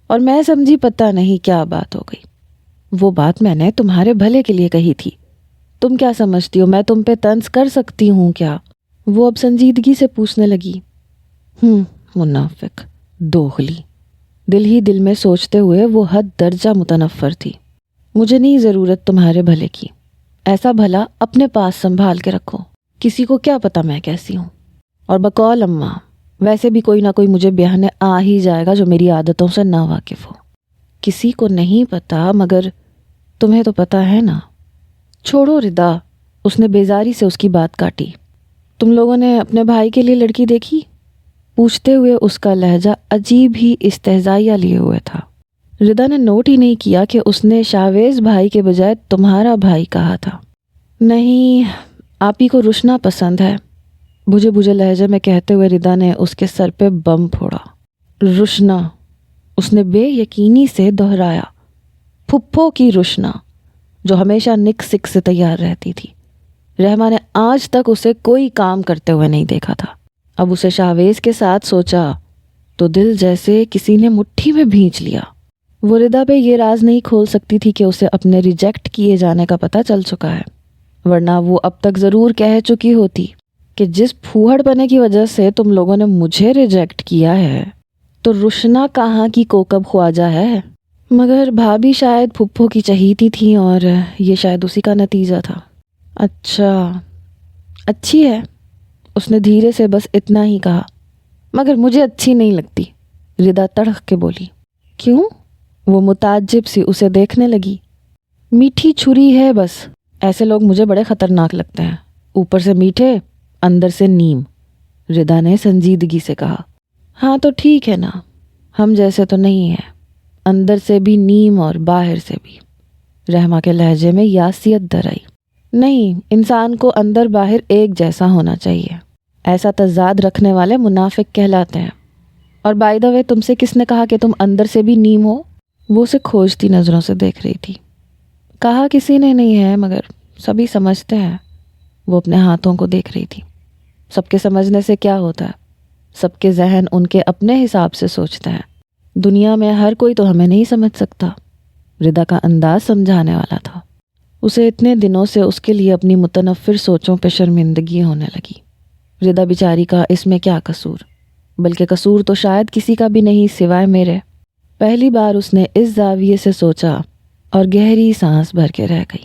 اور میں سمجھی پتہ نہیں کیا بات ہو گئی۔ وہ بات میں نے تمہارے بھلے کے لیے کہی تھی، تم کیا سمجھتی ہو میں تم پہ طنز کر سکتی ہوں کیا؟ وہ اب سنجیدگی سے پوچھنے لگی۔ منافق، دوغلی، دل ہی دل میں سوچتے ہوئے وہ حد درجہ متنفر تھی۔ مجھے نہیں ضرورت تمہارے بھلے کی، ایسا بھلا اپنے پاس سنبھال کے رکھو، کسی کو کیا پتا میں کیسی ہوں۔ اور بقول اماں، ویسے بھی کوئی نہ کوئی مجھے بیانے آ ہی جائے گا جو میری عادتوں سے نا واقف ہو۔ کسی کو نہیں پتا مگر تمہیں تو پتا ہے نا۔ چھوڑو ردا، اس نے بیزاری سے اس کی بات کاٹی۔ تم لوگوں نے اپنے بھائی کے لیے لڑکی دیکھی؟ پوچھتے ہوئے اس کا لہجہ عجیب ہی استہزائیہ لیے ہوئے تھا۔ ردا نے نوٹ ہی نہیں کیا کہ اس نے شاویز بھائی کے بجائے تمہارا بھائی کہا تھا۔ نہیں، آپ ہی کو رشنا پسند ہے، بجھے بجھے لہجے میں کہتے ہوئے ردا نے اس کے سر پہ بم پھوڑا۔ رشنا، اس نے بے یقینی سے دہرایا۔ پھپھو کی رشنا، جو ہمیشہ نک سک سے تیار رہتی تھی۔ رحمہ نے آج تک اسے کوئی کام کرتے ہوئے نہیں دیکھا تھا۔ اب اسے شاویز کے ساتھ سوچا تو دل جیسے کسی نے مٹھی میں بھینچ لیا۔ وہ ردا پہ یہ راز نہیں کھول سکتی تھی کہ اسے اپنے ریجیکٹ کیے جانے کا پتہ چل چکا ہے، ورنہ وہ اب تک ضرور کہہ چکی ہوتی کہ جس پھوہڑ پنے کی وجہ سے تم لوگوں نے مجھے ریجیکٹ کیا ہے تو رشنا کہاں کی کوکب خواجہ ہے۔ مگر بھابھی شاید پھپھو کی چہیتی تھی اور یہ شاید اسی کا نتیجہ تھا۔ اچھا، اچھی ہے، اس نے دھیرے سے بس اتنا ہی کہا، مگر مجھے اچھی نہیں لگتی۔ ردا تڑخ کے بولی۔ کیوں؟ وہ متعجب سی اسے دیکھنے لگی۔ میٹھی چھری ہے بس، ایسے لوگ مجھے بڑے خطرناک لگتے ہیں، اوپر سے میٹھے اندر سے نیم۔ ردا نے سنجیدگی سے کہا۔ ہاں تو ٹھیک ہے نا، ہم جیسے تو نہیں ہیں، اندر سے بھی نیم اور باہر سے بھی۔ رحمہ کے لہجے میں یاسیت در آئی۔ نہیں، انسان کو اندر باہر ایک جیسا ہونا چاہیے، ایسا تضاد رکھنے والے منافق کہلاتے ہیں۔ اور بائی دا وے، تم سے کس نے کہا کہ تم اندر سے بھی نیم ہو؟ وہ اسے کھوجتی نظروں سے دیکھ رہی تھی۔ کہا کسی نے نہیں ہے، مگر سبھی سمجھتے ہیں۔ وہ اپنے ہاتھوں کو دیکھ رہی تھی۔ سب کے سمجھنے سے کیا ہوتا ہے؟ سب کے ذہن ان کے اپنے حساب سے سوچتے ہیں۔ دنیا میں ہر کوئی تو ہمیں نہیں سمجھ سکتا۔ ردا کا انداز سمجھانے والا تھا۔ اسے اتنے دنوں سے اس کے لیے اپنی متنفر سوچوں پہ شرمندگی ہونے لگی۔ ردا بیچاری کا اس میں کیا قصور؟ بلکہ قصور تو شاید کسی کا بھی نہیں سوائے میرے۔ پہلی بار اس نے اس زاویے سے سوچا اور گہری سانس بھر کے رہ گئی۔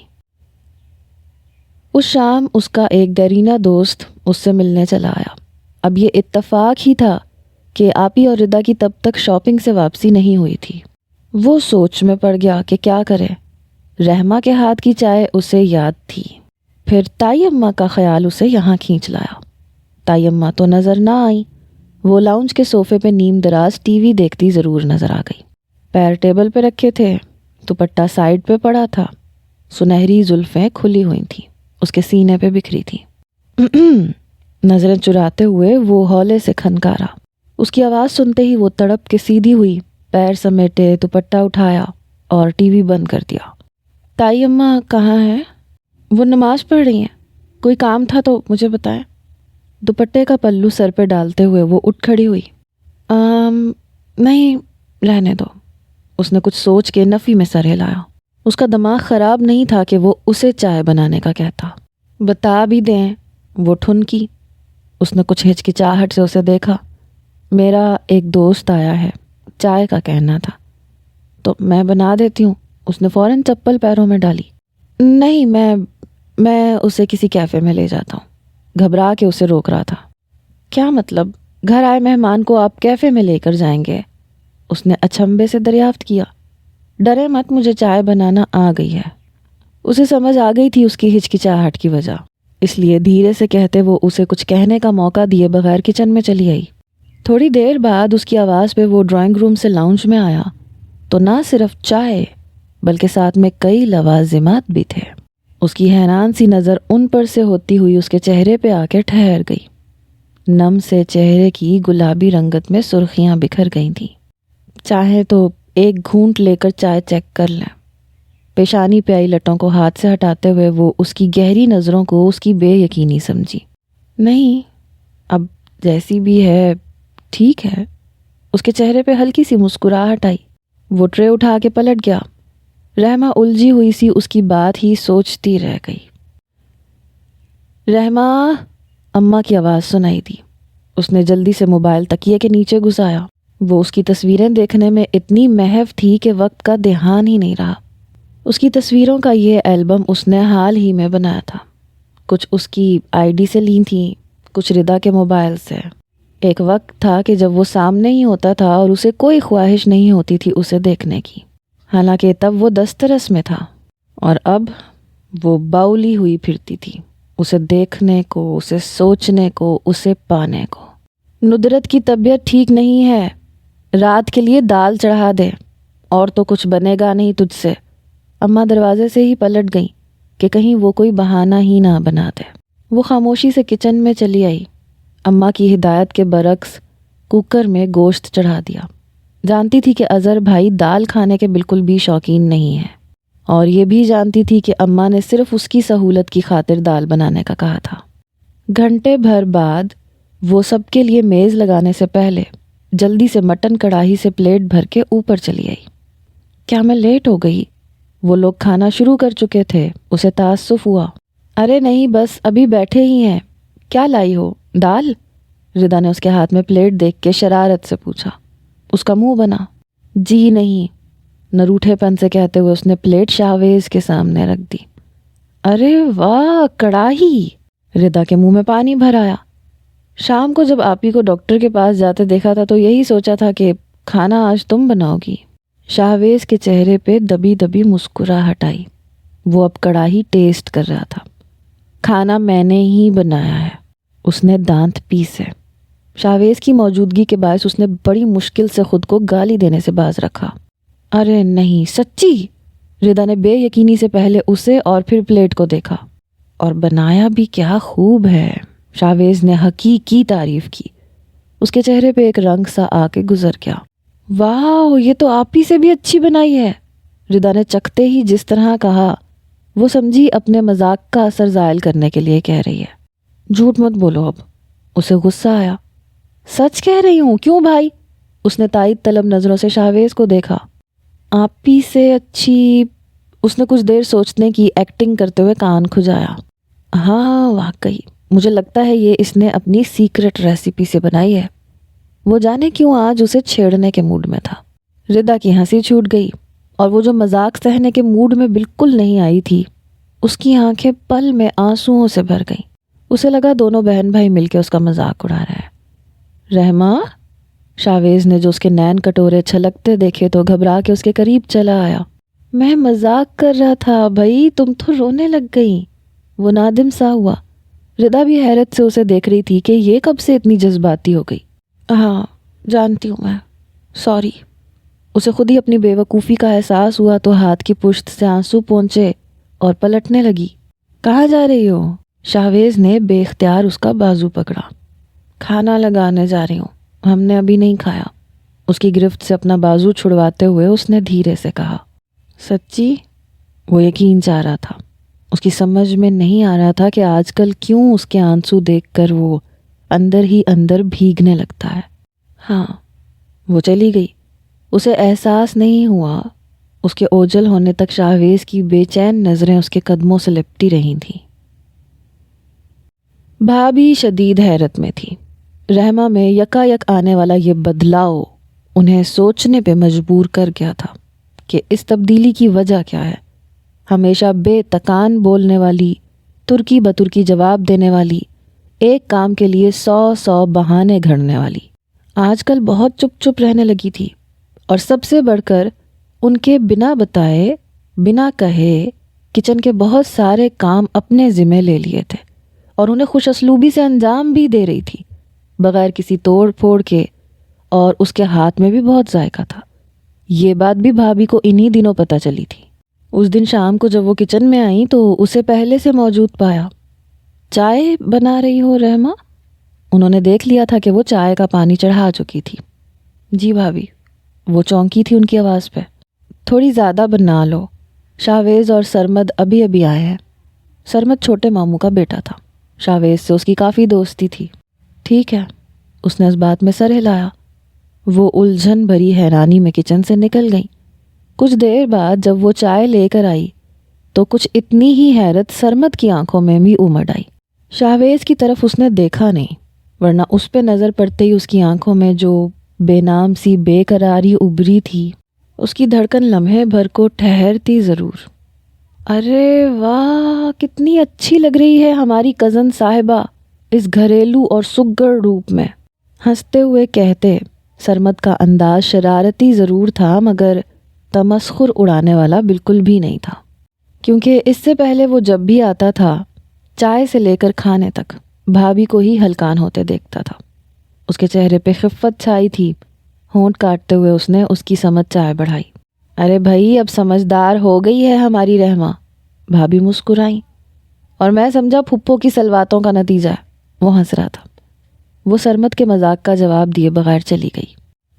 اس شام اس کا ایک دیرینہ دوست اس سے ملنے چلا آیا۔ اب یہ اتفاق ہی تھا کہ آپی اور ردا کی تب تک شاپنگ سے واپسی نہیں ہوئی تھی۔ وہ سوچ میں پڑ گیا کہ کیا کرے۔ رحمہ کے ہاتھ کی چائے اسے یاد تھی، پھر تائی اماں کا خیال اسے یہاں کھینچ لایا۔ تائی اماں تو نظر نہ آئی، وہ لاؤنج کے صوفے پہ نیم دراز ٹی وی دیکھتی ضرور نظر آ گئی۔ پیر ٹیبل پہ رکھے تھے، دوپٹہ سائیڈ پہ پڑا تھا، سنہری زلفیں کھلی ہوئی تھیں، اس کے سینے پہ بکھری تھی۔ نظریں چراتے ہوئے وہ ہولے سے کھنکارا۔ اس کی آواز سنتے ہی وہ تڑپ کے سیدھی ہوئی، پیر سمیٹے، دوپٹہ اٹھایا اور ٹی وی بند کر دیا۔ تائی اماں کہاں ہیں؟ وہ نماز پڑھ رہی ہیں، کوئی کام تھا تو مجھے بتائیں۔ دوپٹے کا پلو سر پہ ڈالتے ہوئے وہ اٹھ کھڑی ہوئی۔ نہیں، رہنے دو۔ اس نے کچھ سوچ کے نفی میں سر ہلایا۔ اس کا دماغ خراب نہیں تھا کہ وہ اسے چائے بنانے کا کہتا۔ بتا بھی دیں، وہ ٹھنکی۔ اس نے کچھ ہچکچاہٹ سے اسے دیکھا۔ میرا ایک دوست آیا ہے، چائے کا کہنا تھا تو میں بنا دیتی ہوں۔ اس نے فوراً چپل پیروں میں ڈالی۔ نہیں، میں اسے کسی کیفے میں لے جاتا ہوں۔ گھبرا کے اسے روک رہا تھا۔ کیا مطلب؟ گھر آئے مہمان کو آپ کیفے میں لے کر جائیں گے؟ اس نے اچنبھے سے دریافت کیا۔ ڈرے مت، مجھے چائے بنانا آ گئی ہے۔ اسے سمجھ آ گئی تھی اس کی ہچکچاہٹ کی وجہ، اس لیے دھیرے سے کہتے وہ اسے کچھ کہنے کا موقع دیے بغیر کچن میں چلی آئی۔ تھوڑی دیر بعد اس کی آواز پہ وہ ڈرائنگ روم سے لاؤنج میں آیا تو نہ صرف چائے بلکہ ساتھ میں کئی لوازمات بھی تھے۔ اس کی حیران سی نظر ان پر سے ہوتی ہوئی اس کے چہرے پہ آ کے ٹھہر گئی۔ نم سے چہرے کی گلابی رنگت میں سرخیاں بکھر گئی تھیں۔ چاہے تو ایک گھونٹ لے کر چائے چیک کر لیں۔ پیشانی پہ آئی لٹوں کو ہاتھ سے ہٹاتے ہوئے وہ اس کی گہری نظروں کو اس کی بے یقینی سمجھی۔ نہیں، اب جیسی بھی ہے ٹھیک ہے۔ اس کے چہرے پہ ہلکی سی مسکراہٹ آئی۔ وہ ٹرے اٹھا کے پلٹ گیا۔ رحمہ الجھی ہوئی سی اس کی بات ہی سوچتی رہ گئی۔ رحمہ، اماں کی آواز سنائی دی۔ اس نے جلدی سے موبائل تکیے کے نیچے گھسایا۔ وہ اس کی تصویریں دیکھنے میں اتنی محو تھی کہ وقت کا دھیان ہی نہیں رہا۔ اس کی تصویروں کا یہ البم اس نے حال ہی میں بنایا تھا۔ کچھ اس کی آئی ڈی سے لی تھیں، کچھ ردا کے موبائل سے۔ ایک وقت تھا کہ جب وہ سامنے ہی ہوتا تھا اور اسے کوئی خواہش نہیں ہوتی تھی اسے دیکھنے کی، حالانکہ تب وہ دسترس میں تھا، اور اب وہ باؤلی ہوئی پھرتی تھی، اسے دیکھنے کو، اسے سوچنے کو، اسے پانے کو۔ ندرت کی طبیعت ٹھیک نہیں ہے، رات کے لیے دال چڑھا دے، اور تو کچھ بنے گا نہیں تجھ سے۔ اماں دروازے سے ہی پلٹ گئیں کہ کہیں وہ کوئی بہانہ ہی نہ بنا دے۔ وہ خاموشی سے کچن میں چلی آئی۔ اماں کی ہدایت کے برعکس کوکر میں گوشت چڑھا دیا۔ جانتی تھی کہ اظہر بھائی دال کھانے کے بالکل بھی شوقین نہیں ہے، اور یہ بھی جانتی تھی کہ اماں نے صرف اس کی سہولت کی خاطر دال بنانے کا کہا تھا۔ گھنٹے بھر بعد وہ سب کے لیے میز لگانے سے پہلے جلدی سے مٹن کڑاہی سے پلیٹ بھر کے اوپر چلی آئی۔ کیا میں لیٹ ہو گئی؟ وہ لوگ کھانا شروع کر چکے تھے۔ اسے تعصف ہوا۔ ارے نہیں، بس ابھی بیٹھے ہی ہیں۔ کیا لائی ہو؟ دال؟ ردا نے اس کے ہاتھ میں پلیٹ دیکھ کے شرارت سے پوچھا۔ اس کا منہ بنا۔ جی نہیں، نروٹھے پن سے کہتے ہوئے اس نے پلیٹ شاہویز کے سامنے رکھ دی۔ ارے واہ، کڑاہی! ردا کے منہ میں پانی بھر آیا۔ شام کو جب آپی کو ڈاکٹر کے پاس جاتے دیکھا تھا تو یہی سوچا تھا کہ کھانا آج تم بناؤ گی۔ شاہویز کے چہرے پہ دبی دبی مسکراہٹ آئی۔ وہ اب کڑاہی ٹیسٹ کر رہا تھا۔ کھانا میں نے ہی بنایا ہے، اس نے دانت پیسے۔ شاہویز کی موجودگی کے باعث اس نے بڑی مشکل سے خود کو گالی دینے سے باز رکھا۔ ارے نہیں، سچی؟ ردا نے بے یقینی سے پہلے اسے اور پھر پلیٹ کو دیکھا۔ اور بنایا بھی کیا خوب ہے، شاہویز نے حقیقی تعریف کی۔ اس کے چہرے پہ ایک رنگ سا آ کے گزر گیا۔ واہ، یہ تو آپ ہی سے بھی اچھی بنائی ہے۔ ردا نے چکھتے ہی جس طرح کہا، وہ سمجھی اپنے مذاق کا اثر زائل کرنے کے لیے کہہ رہی ہے۔ جھوٹ مت بولو اب۔ اسے غصہ آیا۔ سچ کہہ رہی ہوں، کیوں بھائی؟ اس نے تائید طلب نظروں سے شاہویز کو دیکھا۔ آپ ہی سے اچھی؟ اس نے کچھ دیر سوچنے کی ایکٹنگ کرتے ہوئے کان کھجایا۔ ہاں واقعی، مجھے لگتا ہے یہ اس نے اپنی سیکرٹ ریسیپی سے بنائی ہے۔ وہ جانے کیوں آج اسے چھیڑنے کے موڈ میں تھا۔ ردا کی ہنسی چھوٹ گئی، اور وہ جو مذاق سہنے کے موڈ میں بالکل نہیں آئی تھی، اس کی آنکھیں پل میں آنسوؤں سے بھر گئیں۔ اسے لگا دونوں بہن بھائی مل کے اس کا مذاق اڑا رہے ہیں۔ رحمہ؟ شاہویز نے جو اس کے نین کٹورے چھلکتے دیکھے تو گھبرا کے اس کے قریب چلا آیا۔ میں مذاق کر رہا تھا بھائی، تم تو رونے لگ گئیں۔ وہ نادم سا ہوا۔ ردا بھی حیرت سے اسے دیکھ رہی تھی کہ یہ کب سے اتنی جذباتی ہو گئی۔ ہاں جانتی ہوں میں، سوری۔ اسے خود ہی اپنی بے وقوفی کا احساس ہوا تو ہاتھ کی پشت سے آنسو پہنچے اور پلٹنے لگی۔ کہاں جا رہی ہو؟ شاہویز نے بے اختیار اس کا بازو پکڑا۔ کھانا لگانے جا رہی ہوں، ہم نے ابھی نہیں کھایا۔ اس کی گرفت سے اپنا بازو چھڑواتے ہوئے اس نے دھیرے سے کہا۔ سچی؟ وہ یقین چاہ رہا تھا۔ اس کی سمجھ میں نہیں آ رہا تھا کہ آج کل کیوں اس کے آنسو دیکھ کر وہ اندر ہی اندر بھیگنے لگتا ہے۔ ہاں۔ وہ چلی گئی۔ اسے احساس نہیں ہوا اس کے اوجھل ہونے تک شاہویز کی بے چین نظریں اس کے قدموں سے لپٹی رہی تھیں۔ بھابھی شدید حیرت میں تھی۔ رحمہ میں یکا یک آنے والا یہ بدلاؤ انہیں سوچنے پہ مجبور کر گیا تھا کہ اس تبدیلی کی وجہ کیا ہے۔ ہمیشہ بے تکان بولنے والی، ترکی بترکی جواب دینے والی، ایک کام کے لیے 100 بہانے گھڑنے والی، آج کل بہت چپ چپ رہنے لگی تھی، اور سب سے بڑھ کر ان کے بنا بتائے بنا کہے کچن کے بہت سارے کام اپنے ذمہ لے لیے تھے اور انہیں خوش اسلوبی سے انجام بھی دے رہی تھی، بغیر کسی توڑ پھوڑ کے، اور اس کے ہاتھ میں بھی بہت ذائقہ تھا۔ یہ بات بھی بھابھی کو انہی دنوں پتہ چلی تھی۔ اس دن شام کو جب وہ کچن میں آئیں تو اسے پہلے سے موجود پایا۔ چائے بنا رہی ہو رحمہ؟ انہوں نے دیکھ لیا تھا کہ وہ چائے کا پانی چڑھا چکی تھی۔ جی بھابھی، وہ چونکی تھی ان کی آواز پہ۔ تھوڑی زیادہ بنا لو، شاویز اور سرمد ابھی ابھی آئے ہیں۔ سرمد چھوٹے ماموں کا بیٹا تھا، شاویز سے اس کی کافی دوستی تھی۔ ٹھیک ہے، اس نے اس بات میں سر ہلایا۔ وہ الجھن بھری حیرانی میں کچن سے نکل گئی۔ کچھ دیر بعد جب وہ چائے لے کر آئی تو کچھ اتنی ہی حیرت سرمد کی آنکھوں میں بھی امڑ آئی۔ شاویز کی طرف اس نے دیکھا نہیں، ورنہ اس پہ نظر پڑتے ہی اس کی آنکھوں میں جو بے نام سی بے قراری ابھری تھی، اس کی دھڑکن لمحے بھر کو ٹھہرتی ضرور۔ ارے واہ، کتنی اچھی لگ رہی ہے ہماری کزن صاحبہ اس گھریلو اور سگڑ روپ میں، ہنستے ہوئے کہتے۔ سرمد کا انداز شرارتی ضرور تھا مگر تمسخر اڑانے والا بالکل بھی نہیں تھا، کیونکہ اس سے پہلے وہ جب بھی آتا تھا چائے سے لے کر کھانے تک بھابھی کو ہی ہلکان ہوتے دیکھتا تھا۔ اس کے چہرے پہ خفت چھائی تھی۔ ہونٹ کاٹتے ہوئے اس نے اس کی سمجھ چائے بڑھائی۔ ارے بھائی، اب سمجھدار ہو گئی ہے ہماری رحمہ، بھابھی مسکرائیں، اور میں سمجھا پھپھو کی سلواتوں کا نتیجہ ہے۔ وہ ہنس رہا تھا۔ وہ سرمد کے مذاق کا جواب دیے بغیر چلی گئی۔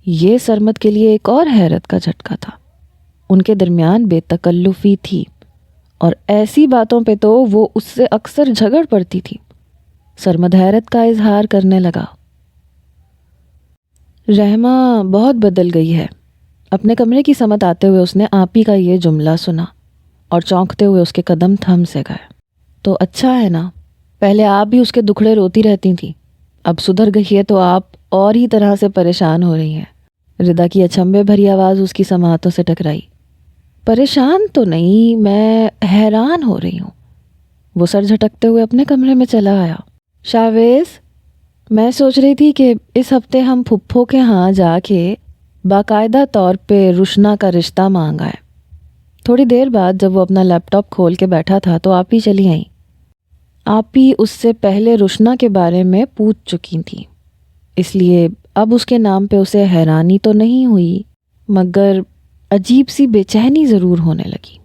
یہ سرمد کے لیے ایک اور حیرت کا جھٹکا تھا۔ ان کے درمیان بے تکلفی تھی اور ایسی باتوں پہ تو وہ اس سے اکثر جھگڑ پڑتی تھی۔ سرمد حیرت کا اظہار کرنے لگا۔ رحمہ بہت بدل گئی ہے۔ اپنے کمرے کی سمت آتے ہوئے اس نے آپی کا یہ جملہ سنا اور چونکتے ہوئے اس کے قدم تھم سے گئے۔ تو اچھا ہے نا، پہلے آپ بھی اس کے دکھڑے روتی رہتی تھیں، اب سدھر گئی ہے تو آپ اور ہی طرح سے پریشان ہو رہی ہیں۔ ردا کی اچنبھے بھری آواز اس کی سماعتوں سے ٹکرائی۔ پریشان تو نہیں، میں حیران ہو رہی ہوں۔ وہ سر جھٹکتے ہوئے اپنے کمرے میں چلا آیا۔ شاویز، میں سوچ رہی تھی کہ اس ہفتے ہم پھپھو کے ہاں جا کے باقاعدہ طور پہ روشنا کا رشتہ مانگا ہے۔ تھوڑی دیر بعد جب وہ اپنا لیپ ٹاپ کھول کے بیٹھا تھا تو آپ ہی چلی آئیں۔ آپ ہی اس سے پہلے روشنا کے بارے میں پوچھ چکی تھیں، اس لیے اب اس کے نام پہ اسے حیرانی تو نہیں ہوئی مگر عجیب سی بے چینی ضرور ہونے لگی۔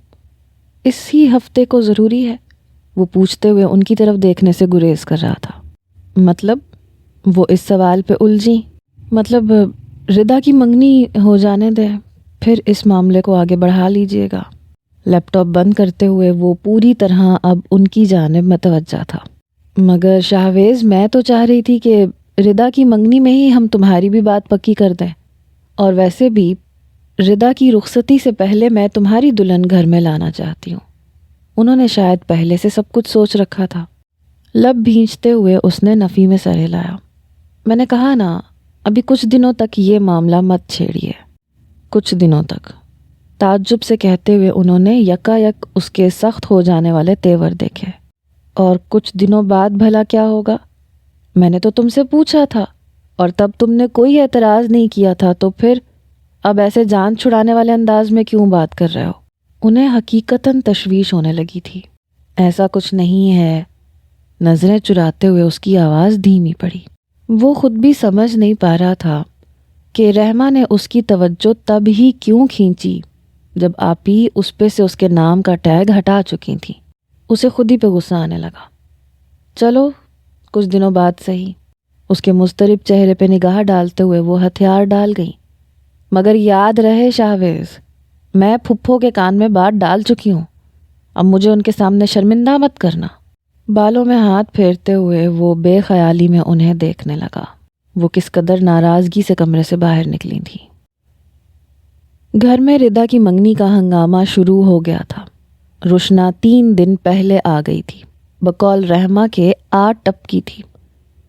اسی ہفتے کو ضروری ہے؟ وہ پوچھتے ہوئے ان کی طرف دیکھنے سے گریز کر رہا تھا۔ مطلب؟ وہ اس سوال پہ الجھی۔ مطلب ردا کی منگنی ہو جانے دیں، پھر اس معاملے کو آگے بڑھا لیجئے گا۔ لیپ ٹاپ بند کرتے ہوئے وہ پوری طرح اب ان کی جانب متوجہ تھا۔ مگر شاویز، میں تو چاہ رہی تھی کہ ردا کی منگنی میں ہی ہم تمہاری بھی بات پکی کر دیں، اور ویسے بھی ردا کی رخصتی سے پہلے میں تمہاری دلہن گھر میں لانا چاہتی ہوں۔ انہوں نے شاید پہلے سے سب کچھ سوچ رکھا تھا۔ لب بھینچتے ہوئے اس نے نفی میں سر ہلایا۔ میں نے کہا نا، ابھی کچھ دنوں تک یہ معاملہ مت چھیڑیے۔ کچھ دنوں تک، تعجب سے کہتے ہوئے انہوں نے یکا یک اس کے سخت ہو جانے والے تیور دیکھے۔ اور کچھ دنوں بعد بھلا کیا ہوگا؟ میں نے تو تم سے پوچھا تھا اور تب تم نے کوئی اعتراض نہیں کیا تھا، تو پھر اب ایسے جان چھڑانے والے انداز میں کیوں بات کر رہے ہو؟ انہیں حقیقتاً تشویش ہونے لگی تھی۔ ایسا کچھ نہیں ہے۔ نظریں چراتے ہوئے اس کی آواز دھیمی پڑی۔ وہ خود بھی سمجھ نہیں پا رہا تھا کہ رحمہ نے اس کی توجہ تب ہی کیوں کھینچی جب آپی اس پہ سے اس کے نام کا ٹیگ ہٹا چکی تھی۔ اسے خود ہی پہ غصہ آنے لگا۔ چلو کچھ دنوں بعد صحیح۔ اس کے مضطرب چہرے پہ نگاہ ڈالتے ہوئے وہ ہتھیار ڈال گئی۔ مگر یاد رہے شاویز، میں پھپھو کے کان میں بات ڈال چکی ہوں، اب مجھے ان کے سامنے شرمندہ مت کرنا۔ بالوں میں ہاتھ پھیرتے ہوئے وہ بے خیالی میں انہیں دیکھنے لگا۔ وہ کس قدر ناراضگی سے کمرے سے باہر نکلی تھی۔ گھر میں ردا کی منگنی کا ہنگامہ شروع ہو گیا تھا۔ روشنا 3 دن پہلے آ گئی تھی، بقول رحمہ کے 8 ٹپکی تھی۔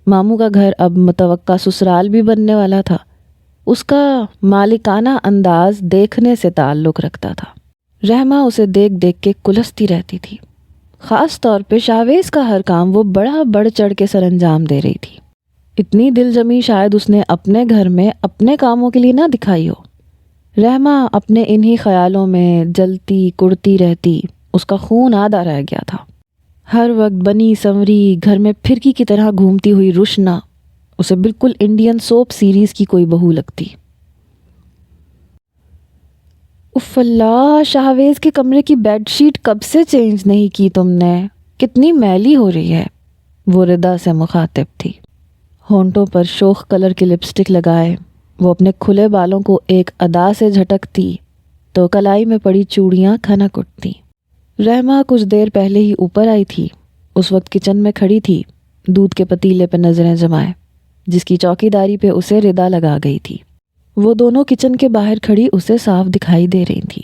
ماموں کا گھر اب متوقع سسرال بھی بننے والا تھا۔ اس کا مالکانہ انداز دیکھنے سے تعلق رکھتا تھا۔ رحمہ اسے دیکھ دیکھ کے کلستی رہتی تھی۔ خاص طور پہ شاویز کا ہر کام وہ بڑا بڑھ چڑھ کے سر انجام دے رہی تھی۔ اتنی دل جمی شاید اس نے اپنے گھر میں اپنے کاموں کے لیے نہ دکھائی ہو۔ رحمہ اپنے انہی خیالوں میں جلتی کڑتی رہتی، اس کا خون آدھا رہ گیا تھا۔ ہر وقت بنی سنوری گھر میں پھرکی کی طرح گھومتی ہوئی روشنا اسے بالکل انڈین سوپ سیریز کی کوئی بہو لگتی۔ اف اللہ، شاہویز کے کمرے کی بیڈ شیٹ کب سے چینج نہیں کی تم نے؟ کتنی میلی ہو رہی ہے، وہ ردا سے مخاطب تھی۔ ہونٹوں پر شوخ کلر کی لپسٹک لگائے وہ اپنے کھلے بالوں کو ایک ادا سے جھٹکتی تو کلائی میں پڑی چوڑیاں کھنک اٹھتی۔ رحمہ کچھ دیر پہلے ہی اوپر آئی تھی، اس وقت کچن میں کھڑی تھی، دودھ کے پتیلے پہ نظریں جمائے، جس کی چوکیداری پہ اسے ردا لگا گئی تھی۔ وہ دونوں کچن کے باہر کھڑی اسے صاف دکھائی دے رہی تھی۔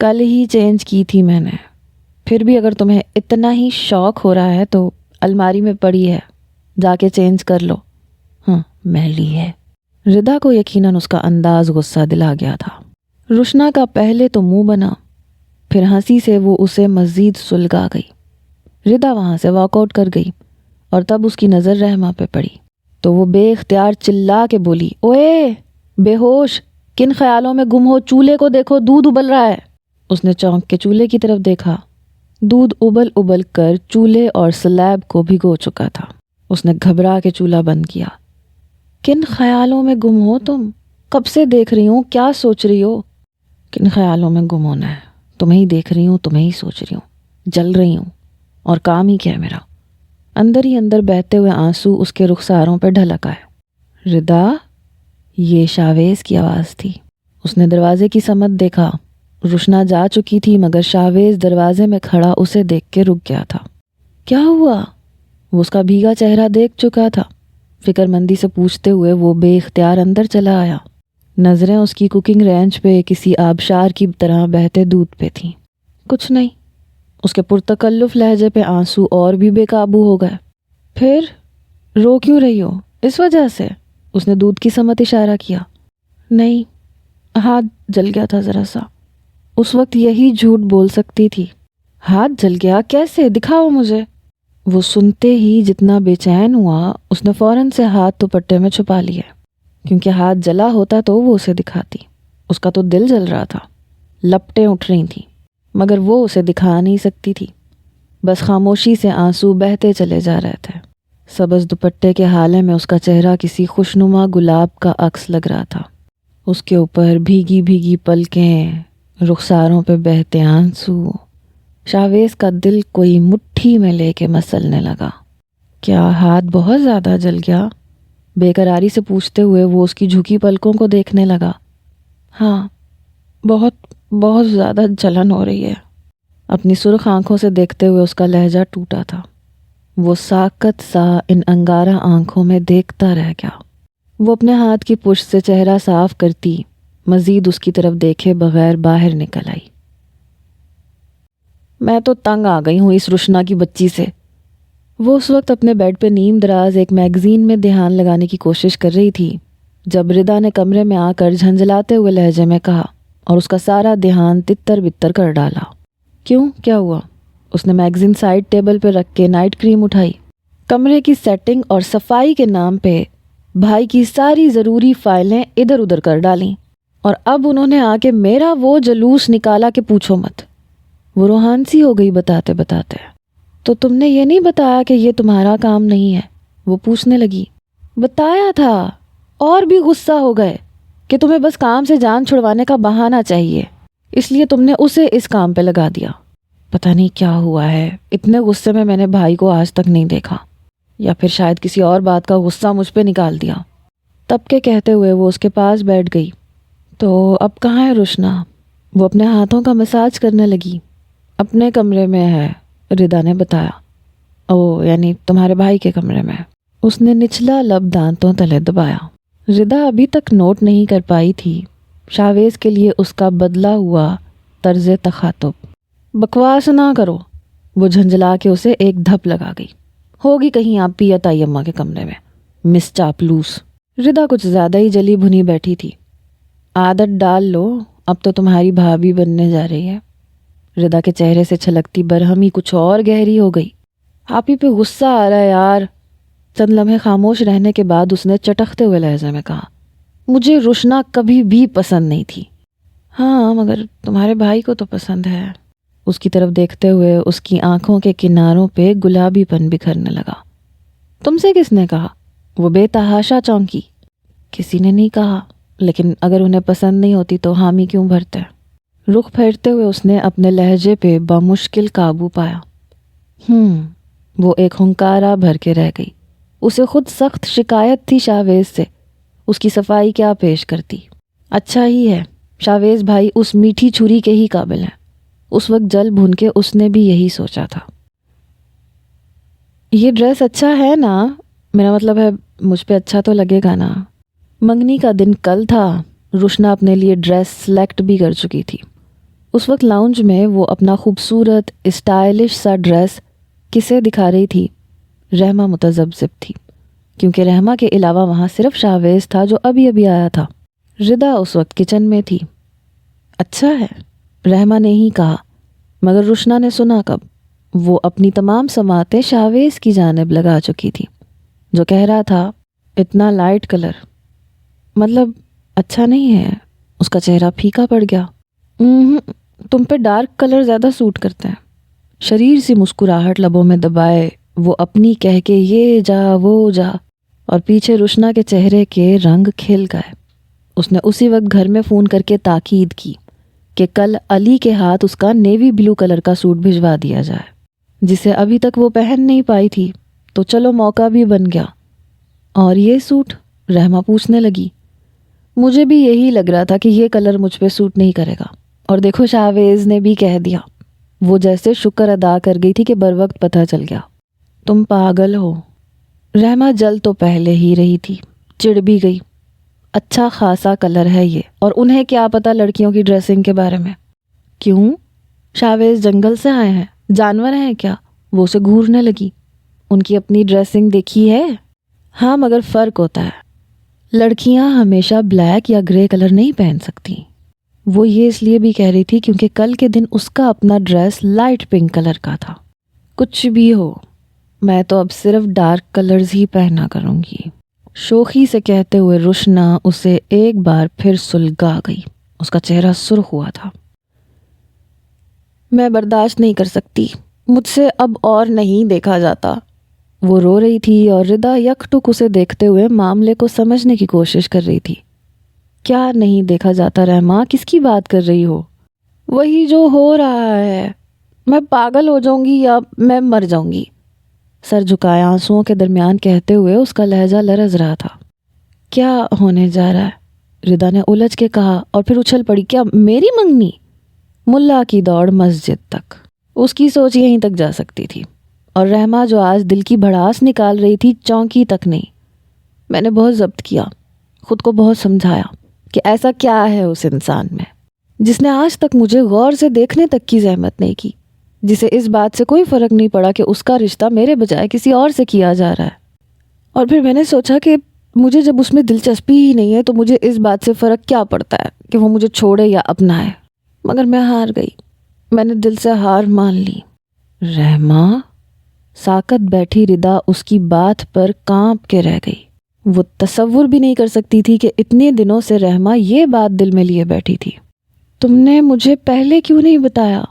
کل ہی چینج کی تھی میں نے، پھر بھی اگر تمہیں اتنا ہی شوق ہو رہا ہے تو الماری میں پڑی ہے، جا کے چینج کر لو۔ ہاں، میلی ہے۔ ردا کو یقیناً اس کا انداز غصہ دلا گیا تھا۔ روشنا کا پہلے تو منہ بنا، پھر ہنسی سے وہ اسے مزید سلگا گئی۔ ردا وہاں سے واک آؤٹ کر گئی اور تب اس کی نظر رحمہ پہ پڑی تو وہ بے اختیار چلا کے بولی، اوئے بے ہوش، کن خیالوں میں گم ہو؟ چولہے کو دیکھو، دودھ ابل رہا ہے۔ اس نے چونک کے چولہے کی طرف دیکھا، دودھ ابل ابل کر چولہے اور سلیب کو بھگو چکا تھا۔ اس نے گھبرا کے چولہا بند کیا۔ کن خیالوں میں گم ہو تم؟ کب سے دیکھ رہی ہوں، کیا سوچ رہی ہو؟ کن خیالوں میں گم ہونا ہے، تمہیں ہی دیکھ رہی ہوں، تمہیں ہی سوچ رہی ہوں، جل رہی ہوں، اور کام ہی کیا ہے میرا۔ اندر ہی اندر بہتے ہوئے آنسو اس کے رخساروں پہ ڈھلک آئے۔ ردا، یہ شاویز کی آواز تھی۔ اس نے دروازے کی سمت دیکھا، روشنا جا چکی تھی مگر شاویز دروازے میں کھڑا اسے دیکھ کے رک گیا تھا۔ کیا ہوا؟ وہ اس کا بھیگا چہرہ دیکھ چکا تھا۔ فکر مندی سے پوچھتے ہوئے وہ بے اختیار اندر چلا آیا۔ نظریں اس کی کوکنگ رینچ پہ کسی آبشار کی طرح بہتے دودھ پہ تھیں۔ کچھ نہیں۔ اس کے پرتکلف لہجے پہ آنسو اور بھی بے قابو ہو گئے۔ پھر رو کیوں رہی ہو؟ اس وجہ سے؟ اس نے دودھ کی سمت اشارہ کیا۔ نہیں، ہاتھ جل گیا تھا ذرا سا۔ اس وقت یہی جھوٹ بول سکتی تھی۔ ہاتھ جل گیا؟ کیسے؟ دکھاؤ مجھے۔ وہ سنتے ہی جتنا بے چین ہوا، اس نے فوراً سے ہاتھ دوپٹے میں چھپا لیا، کیونکہ ہاتھ جلا ہوتا تو وہ اسے دکھاتی۔ اس کا تو دل جل رہا تھا، لپٹیں اٹھ رہی تھیں، مگر وہ اسے دکھا نہیں سکتی تھی۔ بس خاموشی سے آنسو بہتے چلے جا رہے تھے۔ سبز دوپٹے کے حالے میں اس کا چہرہ کسی خوشنما گلاب کا عکس لگ رہا تھا۔ اس کے اوپر بھیگی بھیگی پلکیں، رخساروں پہ بہتے آنسو۔ شاویز کا دل کوئی مٹھی میں لے کے مسلنے لگا۔ کیا ہاتھ بہت زیادہ جل گیا؟ بے قراری سے پوچھتے ہوئے وہ اس کی جھکی پلکوں کو دیکھنے لگا۔ ہاں، بہت زیادہ جلن ہو رہی ہے۔ اپنی سرخ آنکھوں سے دیکھتے ہوئے اس کا لہجہ ٹوٹا تھا۔ وہ ساکت سا ان انگارہ آنکھوں میں دیکھتا رہ گیا۔ وہ اپنے ہاتھ کی پشت سے چہرہ صاف کرتی مزید اس کی طرف دیکھے بغیر باہر نکل آئی۔ میں تو تنگ آ گئی ہوں اس روشنا کی بچی سے۔ وہ اس وقت اپنے بیڈ پہ نیم دراز ایک میگزین میں دھیان لگانے کی کوشش کر رہی تھی جب ردا نے کمرے میں آ کر جھنجھلاتے ہوئے لہجے میں کہا، اور اس کا سارا دھیان تتر بتر کر ڈالا۔ کیوں؟ کیا ہوا؟ اس نے میگزین سائڈ ٹیبل پہ رکھ کے نائٹ کریم اٹھائی۔ کمرے کی سیٹنگ اور صفائی کے نام پہ بھائی کی ساری ضروری فائلیں ادھر ادھر کر ڈالیں، اور اب انہوں نے آ کے میرا وہ جلوس نکالا کہ پوچھو مت۔ وہ روحان سی ہو گئی بتاتے بتاتے۔ تو تم نے یہ نہیں بتایا کہ یہ تمہارا کام نہیں ہے؟ وہ پوچھنے لگی۔ بتایا تھا، اور بھی غصہ ہو گئے کہ تمہیں بس کام سے جان چھڑوانے کا بہانہ چاہیے، اس لیے تم نے اسے اس کام پہ لگا دیا۔ پتہ نہیں کیا ہوا ہے، اتنے غصے میں نے بھائی کو آج تک نہیں دیکھا، یا پھر شاید کسی اور بات کا غصہ مجھ پہ نکال دیا۔ تب کے کہتے ہوئے وہ اس کے پاس بیٹھ گئی۔ تو اب کہاں ہے روشنا؟ وہ اپنے ہاتھوں کا مساج کرنے لگی۔ اپنے کمرے میں ہے، ردا نے بتایا۔ او، یعنی تمہارے بھائی کے کمرے میں؟ اس نے نچلا لب دانتوں تلے دبایا۔ ردا ابھی تک نوٹ نہیں کر پائی تھی شاویز کے لیے اس کا بدلا ہوا طرز تخاطب۔ بکواس نہ کرو، وہ جھنجھلا کے اسے ایک دھپ لگا گئی۔ ہوگی کہیں آپ پی یا تائی اماں کے کمرے میں، مس چاپلوس۔ ردا کچھ زیادہ ہی جلی بھنی بیٹھی تھی۔ عادت ڈال لو، اب تو تمہاری بھابھی بننے جا رہی ہے۔ ردا کے چہرے سے چھلکتی برہمی کچھ اور گہری ہو گئی۔ آپ ہی پہ غصہ آ رہا ہے یار۔ چند لمحے خاموش رہنے کے بعد اس نے چٹکتے ہوئے لہجے میں کہا، مجھے روشنا کبھی بھی پسند نہیں تھی، ہاں مگر تمہارے بھائی کو تو پسند ہے۔ اس کی طرف دیکھتے ہوئے اس کی آنکھوں کے کناروں پہ گلابی پن بکھرنے لگا۔ تم سے کس نے کہا؟ وہ بے تحاشا چونکی۔ کسی نے نہیں کہا، لیکن اگر انہیں پسند نہیں ہوتی تو حامی کیوں بھرتے؟ رخ پھیرتے ہوئے اس نے اپنے لہجے پہ بمشکل قابو پایا۔ وہ ایک ہنکارا بھر کے رہ گئی۔ اسے خود سخت شکایت تھی شاویز سے، اس کی صفائی کیا پیش کرتی۔ اچھا ہی ہے، شاویز بھائی اس میٹھی چھری کے ہی قابل ہیں۔ اس وقت جل بھن کے اس نے بھی یہی سوچا تھا۔ یہ ڈریس اچھا ہے نا؟ میرا مطلب ہے مجھ پہ اچھا تو لگے گا نا؟ منگنی کا دن کل تھا، روشنا اپنے لیے ڈریس سلیکٹ بھی کر چکی تھی۔ اس وقت لاؤنج میں وہ اپنا خوبصورت اسٹائلش سا ڈریس کسے دکھا رہی تھی؟ رحمہ متذبذب تھی، کیونکہ رحمہ کے علاوہ وہاں صرف شاویز تھا جو ابھی ابھی آیا تھا۔ ردا اس وقت کچن میں تھی۔ اچھا ہے، رحمہ نے ہی کہا، مگر روشنا نے سنا کب؟ وہ اپنی تمام سماعتیں شاویز کی جانب لگا چکی تھی، جو کہہ رہا تھا اتنا لائٹ کلر مطلب اچھا نہیں ہے۔ اس کا چہرہ پھیکا پڑ گیا۔ تم پہ ڈارک کلر زیادہ سوٹ کرتے ہیں۔ شریر سی مسکراہٹ لبوں میں دبائے وہ اپنی کہہ کے یہ جا وہ جا، اور پیچھے روشنا کے چہرے کے رنگ کھل گئے۔ اس نے اسی وقت گھر میں فون کر کے تاکید کی کہ کل علی کے ہاتھ اس کا نیوی بلو کلر کا سوٹ بھجوا دیا جائے، جسے ابھی تک وہ پہن نہیں پائی تھی، تو چلو موقع بھی بن گیا۔ اور یہ سوٹ؟ رحمہ پوچھنے لگی۔ مجھے بھی یہی لگ رہا تھا کہ یہ کلر مجھ پہ سوٹ نہیں کرے گا، اور دیکھو شاویز نے بھی کہہ دیا۔ وہ جیسے شکر ادا کر گئی تھی کہ بروقت پتہ چل گیا۔ تم پاگل ہو۔ رحمہ جل تو پہلے ہی رہی تھی، چڑ بھی گئی۔ اچھا خاصا کلر ہے یہ، اور انہیں کیا پتا لڑکیوں کی ڈریسنگ کے بارے میں؟ کیوں؟ شاویز جنگل سے آئے ہیں، جانور ہیں کیا؟ وہ اسے گھورنے لگی۔ ان کی اپنی ڈریسنگ دیکھی ہے؟ ہاں مگر فرق ہوتا ہے، لڑکیاں ہمیشہ بلیک یا گرے کلر نہیں پہن سکتی۔ وہ یہ اس لیے بھی کہہ رہی تھی کیونکہ کل کے دن اس کا اپنا ڈریس لائٹ پنک کلر کا تھا۔ کچھ بھی ہو، میں تو اب صرف ڈارک کلرز ہی پہنا کروں گی، شوخی سے کہتے ہوئے روشنا اسے ایک بار پھر سلگا گئی۔ اس کا چہرہ سرخ ہوا تھا۔ میں برداشت نہیں کر سکتی، مجھ سے اب اور نہیں دیکھا جاتا۔ وہ رو رہی تھی اور ردا یک ٹک اسے دیکھتے ہوئے معاملے کو سمجھنے کی کوشش کر رہی تھی۔ کیا نہیں دیکھا جاتا رحمہ؟ کس کی بات کر رہی ہو؟ وہی جو ہو رہا ہے، میں پاگل ہو جاؤں گی یا میں مر جاؤں گی، سر جھکائے آنسوؤں کے درمیان کہتے ہوئے اس کا لہجہ لرز رہا تھا۔ کیا ہونے جا رہا ہے؟ ردا نے الجھ کے کہا اور پھر اچھل پڑی۔ کیا میری منگنی؟ ملا کی دوڑ مسجد تک، اس کی سوچ یہیں تک جا سکتی تھی، اور رحمہ جو آج دل کی بھڑاس نکال رہی تھی چونکی تک نہیں۔ میں نے بہت ضبط کیا، خود کو بہت سمجھایا کہ ایسا کیا ہے اس انسان میں جس نے آج تک مجھے غور سے دیکھنے تک کی زحمت نہیں کی، جسے اس بات سے کوئی فرق نہیں پڑا کہ اس کا رشتہ میرے بجائے کسی اور سے کیا جا رہا ہے۔ اور پھر میں نے سوچا کہ مجھے جب اس میں دلچسپی ہی نہیں ہے تو مجھے اس بات سے فرق کیا پڑتا ہے کہ وہ مجھے چھوڑے یا اپنائے۔ مگر میں ہار گئی، میں نے دل سے ہار مان لی۔ رحمہ؟ ساکت بیٹھی ردا اس کی بات پر کانپ کے رہ گئی۔ وہ تصور بھی نہیں کر سکتی تھی کہ اتنے دنوں سے رحمہ یہ بات دل میں لیے بیٹھی تھی۔ تم نے مجھے پہلے کیوں نہیں بتایا؟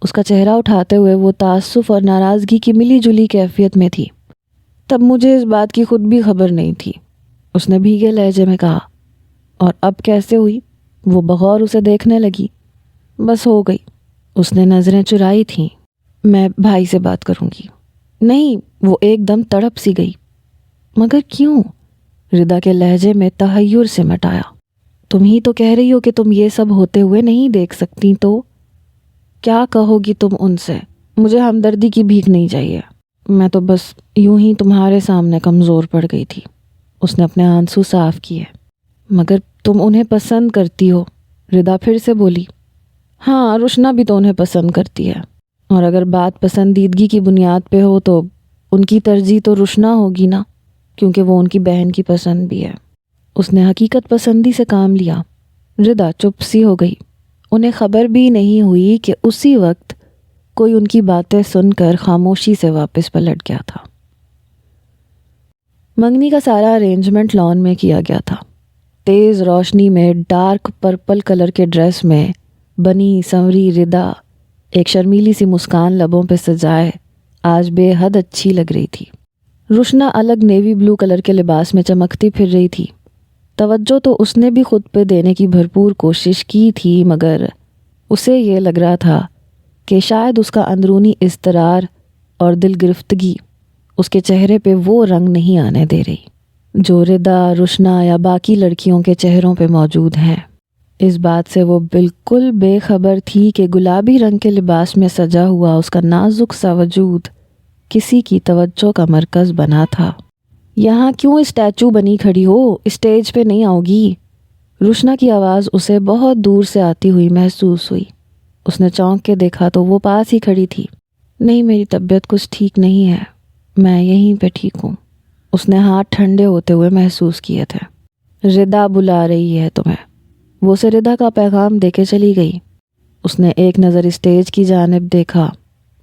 اس کا چہرہ اٹھاتے ہوئے وہ تعصب اور ناراضگی کی ملی جلی کیفیت میں تھی۔ تب مجھے اس بات کی خود بھی خبر نہیں تھی، اس نے بھیگے لہجے میں کہا۔ اور اب کیسے ہوئی؟ وہ بغور اسے دیکھنے لگی۔ بس ہو گئی، اس نے نظریں چرائی تھیں۔ میں بھائی سے بات کروں گی۔ نہیں، وہ ایک دم تڑپ سی گئی۔ مگر کیوں؟ ردا کے لہجے میں تحیر سے مٹایا۔ تم ہی تو کہہ رہی ہو کہ تم یہ سب ہوتے ہوئے نہیں دیکھ سکتی، تو کیا کہو گی تم ان سے؟ مجھے ہمدردی کی بھیک نہیں چاہیے، میں تو بس یوں ہی تمہارے سامنے کمزور پڑ گئی تھی۔ اس نے اپنے آنسو صاف کیے۔ مگر تم انہیں پسند کرتی ہو، ردا پھر سے بولی۔ ہاں، روشنا بھی تو انہیں پسند کرتی ہے، اور اگر بات پسندیدگی کی بنیاد پہ ہو تو ان کی ترجیح تو روشنا ہوگی نا، کیونکہ وہ ان کی بہن کی پسند بھی ہے۔ اس نے حقیقت پسندی سے کام لیا۔ ردا چپ سی ہو گئی۔ انہیں خبر بھی نہیں ہوئی کہ اسی وقت کوئی ان کی باتیں سن کر خاموشی سے واپس پلٹ گیا تھا۔ منگنی کا سارا ارینجمنٹ لان میں کیا گیا تھا۔ تیز روشنی میں ڈارک پرپل کلر کے ڈریس میں بنی سنوری ردا ایک شرمیلی سی مسکان لبوں پہ سجائے آج بے حد اچھی لگ رہی تھی۔ روشنا الگ نیوی بلو کلر کے لباس میں چمکتی پھر رہی تھی۔ توجہ تو اس نے بھی خود پہ دینے کی بھرپور کوشش کی تھی، مگر اسے یہ لگ رہا تھا کہ شاید اس کا اندرونی اضطرار اور دل گرفتگی اس کے چہرے پہ وہ رنگ نہیں آنے دے رہی جو ردا، روشنا یا باقی لڑکیوں کے چہروں پہ موجود ہیں۔ اس بات سے وہ بالکل بے خبر تھی کہ گلابی رنگ کے لباس میں سجا ہوا اس کا نازک سا وجود کسی کی توجہ کا مرکز بنا تھا۔ یہاں کیوں اسٹیچو بنی کھڑی ہو؟ اسٹیج پہ نہیں آؤ گی؟ روشنا کی آواز اسے بہت دور سے آتی ہوئی محسوس ہوئی۔ اس نے چونک کے دیکھا تو وہ پاس ہی کھڑی تھی۔ نہیں، میری طبیعت کچھ ٹھیک نہیں ہے، میں یہیں پہ ٹھیک ہوں۔ اس نے ہاتھ ٹھنڈے ہوتے ہوئے محسوس کیے تھے۔ ردا بلا رہی ہے تمہیں۔ وہ اسے ردا کا پیغام دے کے چلی گئی۔ اس نے ایک نظر اسٹیج کی جانب دیکھا۔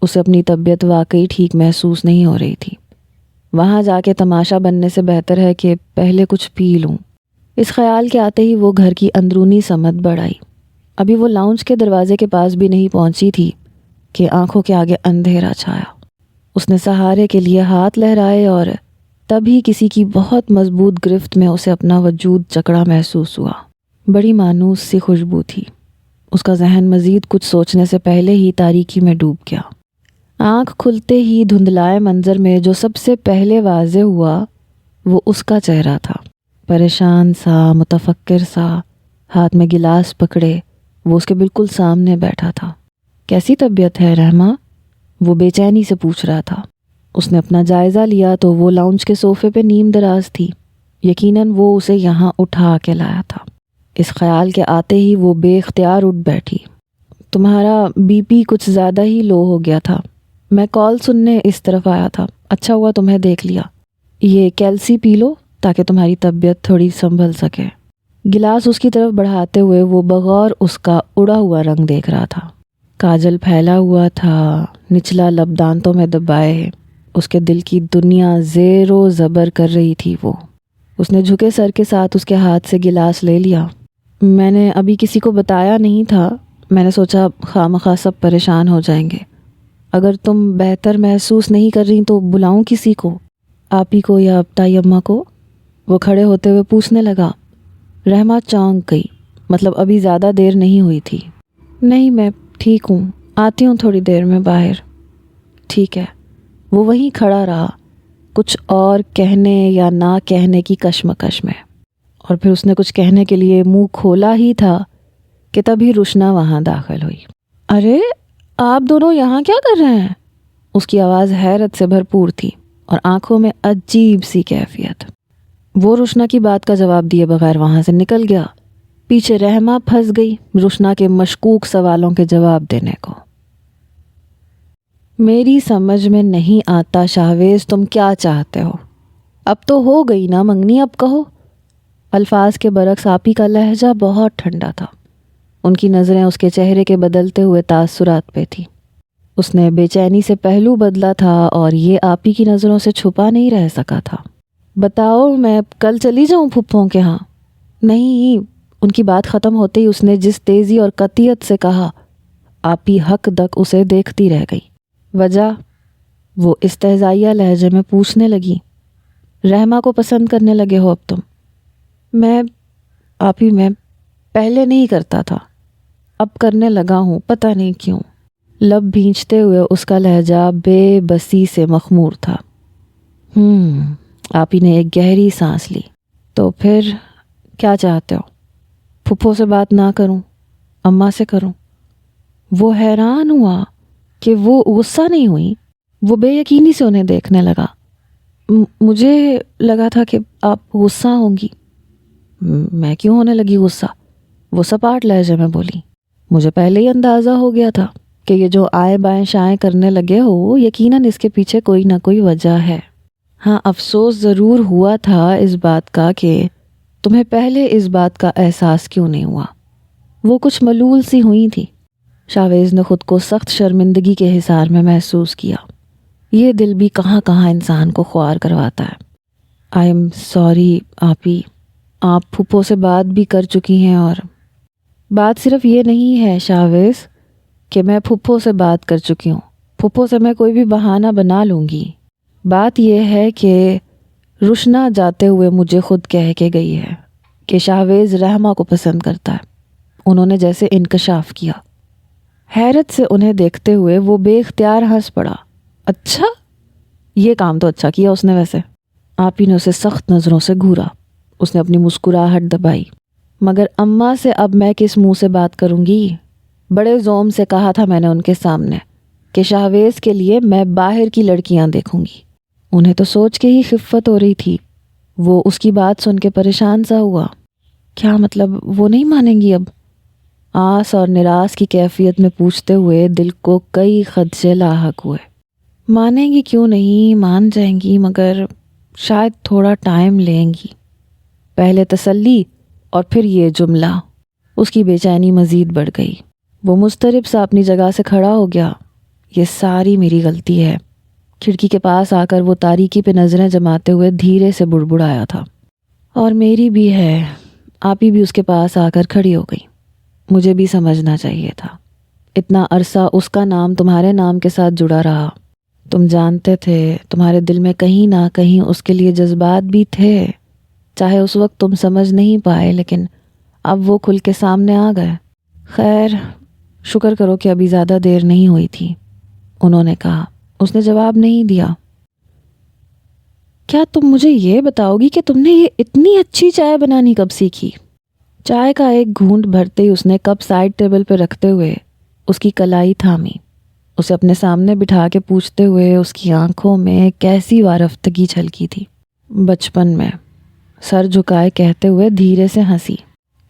اسے اپنی طبیعت واقعی ٹھیک محسوس نہیں ہو رہی تھی۔ وہاں جا کے تماشا بننے سے بہتر ہے کہ پہلے کچھ پی لوں۔ اس خیال کے آتے ہی وہ گھر کی اندرونی سمت بڑھائی۔ ابھی وہ لاؤنج کے دروازے کے پاس بھی نہیں پہنچی تھی کہ آنکھوں کے آگے اندھیرا چھایا۔ اس نے سہارے کے لیے ہاتھ لہرائے اور تبھی کسی کی بہت مضبوط گرفت میں اسے اپنا وجود جکڑا محسوس ہوا۔ بڑی مانوس سی خوشبو تھی۔ اس کا ذہن مزید کچھ سوچنے سے پہلے ہی تاریکی میں ڈوب گیا۔ آنکھ کھلتے ہی دھندلائے منظر میں جو سب سے پہلے واضح ہوا وہ اس کا چہرہ تھا، پریشان سا، متفکر سا، ہاتھ میں گلاس پکڑے وہ اس کے بالکل سامنے بیٹھا تھا۔ کیسی طبیعت ہے رحمہ؟ وہ بے چینی سے پوچھ رہا تھا۔ اس نے اپنا جائزہ لیا تو وہ لاؤنج کے صوفے پہ نیم دراز تھی۔ یقیناً وہ اسے یہاں اٹھا کے لایا تھا۔ اس خیال کے آتے ہی وہ بے اختیار اٹھ بیٹھی۔ تمہارا بی پی کچھ زیادہ ہی لو ہو گیا تھا، میں کال سننے اس طرف آیا تھا، اچھا ہوا تمہیں دیکھ لیا۔ یہ کیلسی پی لو تاکہ تمہاری طبیعت تھوڑی سنبھل سکے۔ گلاس اس کی طرف بڑھاتے ہوئے وہ بغور اس کا اڑا ہوا رنگ دیکھ رہا تھا۔ کاجل پھیلا ہوا تھا، نچلا لب دانتوں میں دبائے، اس کے دل کی دنیا زیر و زبر کر رہی تھی۔ وہ اس نے جھکے سر کے ساتھ اس کے ہاتھ سے گلاس لے لیا۔ میں نے ابھی کسی کو بتایا نہیں تھا، میں نے سوچا خواہ سب پریشان ہو جائیں گے۔ اگر تم بہتر محسوس نہیں کر رہی تو بلاؤں کسی کو، آپی کو یا تائی اماں کو؟ وہ کھڑے ہوتے ہوئے پوچھنے لگا۔ رحمہ چونک گئی، مطلب ابھی زیادہ دیر نہیں ہوئی تھی۔ نہیں، میں ٹھیک ہوں، آتی ہوں تھوڑی دیر میں باہر۔ ٹھیک ہے۔ وہ وہیں کھڑا رہا، کچھ اور کہنے یا نہ کہنے کی کشمکش میں، اور پھر اس نے کچھ کہنے کے لیے منہ کھولا ہی تھا کہ تبھی روشنا وہاں داخل ہوئی۔ ارے آپ دونوں یہاں کیا کر رہے ہیں؟ اس کی آواز حیرت سے بھرپور تھی اور آنکھوں میں عجیب سی کیفیت۔ وہ روشنا کی بات کا جواب دیے بغیر وہاں سے نکل گیا۔ پیچھے رحمہ پھنس گئی روشنا کے مشکوک سوالوں کے جواب دینے کو۔ میری سمجھ میں نہیں آتا شاہویز، تم کیا چاہتے ہو؟ اب تو ہو گئی نا منگنی، اب کہو۔ الفاظ کے برعکس آپی کا لہجہ بہت ٹھنڈا تھا۔ ان کی نظریں اس کے چہرے کے بدلتے ہوئے تاثرات پہ تھی۔ اس نے بے چینی سے پہلو بدلا تھا اور یہ آپی کی نظروں سے چھپا نہیں رہ سکا تھا۔ بتاؤ، میں کل چلی جاؤں پھپھوں کے ہاں؟ نہیں، ان کی بات ختم ہوتے ہی اس نے جس تیزی اور قطعیت سے کہا، آپی حق دک اسے دیکھتی رہ گئی۔ وجہ؟ وہ استہزائیہ لہجے میں پوچھنے لگی۔ رحمہ کو پسند کرنے لگے ہو اب تم؟ میں پہلے نہیں کرتا تھا، اب کرنے لگا ہوں، پتہ نہیں کیوں۔ لب بھینچتے ہوئے اس کا لہجہ بے بسی سے مخمور تھا۔ آپی نے ایک گہری سانس لی۔ تو پھر کیا چاہتے ہو؟ پھپھو سے بات نہ کروں، اماں سے کروں؟ وہ حیران ہوا کہ وہ غصہ نہیں ہوئی، وہ بے یقینی سے انہیں دیکھنے لگا۔ مجھے لگا تھا کہ آپ غصہ ہوں گی۔ میں کیوں ہونے لگی غصہ؟ وہ سپاٹ لہجے میں بولی۔ مجھے پہلے ہی اندازہ ہو گیا تھا کہ یہ جو آئیں بائیں شائیں کرنے لگے ہو یقیناً اس کے پیچھے کوئی نہ کوئی وجہ ہے۔ ہاں، افسوس ضرور ہوا تھا اس بات کا کہ تمہیں پہلے اس بات کا احساس کیوں نہیں ہوا۔ وہ کچھ ملول سی ہوئی تھی۔ شاویز نے خود کو سخت شرمندگی کے حصار میں محسوس کیا۔ یہ دل بھی کہاں کہاں انسان کو خوار کرواتا ہے۔ آئی ایم سوری آپی، آپ پھپھو سے بات بھی کر چکی ہیں، اور بات صرف یہ نہیں ہے شاویز کہ میں پھپھو سے بات کر چکی ہوں. پھپھو سے میں کوئی بھی بہانہ بنا لوں گی. بات یہ ہے کہ رشنا جاتے ہوئے مجھے خود کہہ کے گئی ہے کہ شاویز رحمہ کو پسند کرتا ہے. انہوں نے جیسے انکشاف کیا. حیرت سے انہیں دیکھتے ہوئے وہ بے اختیار ہنس پڑا. اچھا، یہ کام تو اچھا کیا اس نے. ویسے آپ ہی نے اسے سخت نظروں سے گھورا. اس نے اپنی مسکراہٹ دبائی. مگر اماں سے اب میں کس منہ سے بات کروں گی؟ بڑے زوم سے کہا تھا میں نے ان کے سامنے کہ شاویز کے لیے میں باہر کی لڑکیاں دیکھوں گی. انہیں تو سوچ کے ہی خفت ہو رہی تھی. وہ اس کی بات سن کے پریشان سا ہوا. کیا مطلب وہ نہیں مانیں گی اب؟ آس اور نراس کی کیفیت میں پوچھتے ہوئے دل کو کئی خدشے لاحق ہوئے. مانیں گی کیوں نہیں، مان جائیں گی، مگر شاید تھوڑا ٹائم لیں گی. پہلے تسلی اور پھر یہ جملہ. اس کی بے چینی مزید بڑھ گئی. وہ مضطرب سا اپنی جگہ سے کھڑا ہو گیا. یہ ساری میری غلطی ہے. کھڑکی کے پاس آ کر وہ تاریکی پہ نظریں جماتے ہوئے دھیرے سے بڑبڑایا تھا. اور میری بھی ہے. آپ ہی بھی اس کے پاس آ کر کھڑی ہو گئی. مجھے بھی سمجھنا چاہیے تھا. اتنا عرصہ اس کا نام تمہارے نام کے ساتھ جڑا رہا. تم جانتے تھے تمہارے دل میں کہیں نہ کہیں اس کے لیے جذبات بھی تھے. چاہے اس وقت تم سمجھ نہیں پائے، لیکن اب وہ کھل کے سامنے آ گئے. خیر، شکر کرو کہ ابھی زیادہ دیر نہیں ہوئی تھی، انہوں نے کہا. اس نے جواب نہیں دیا. کیا تم مجھے یہ بتاؤ گی کہ تم نے یہ اتنی اچھی چائے بنانی کب سیکھی؟ چائے کا ایک گھونٹ بھرتے ہی اس نے کپ سائڈ ٹیبل پہ رکھتے ہوئے اس کی کلائی تھامی. اسے اپنے سامنے بٹھا کے پوچھتے ہوئے اس کی آنکھوں میں کیسی وارفتگی چھلکی تھی. بچپن میں، سر جھکائے کہتے ہوئے دھیرے سے ہنسی.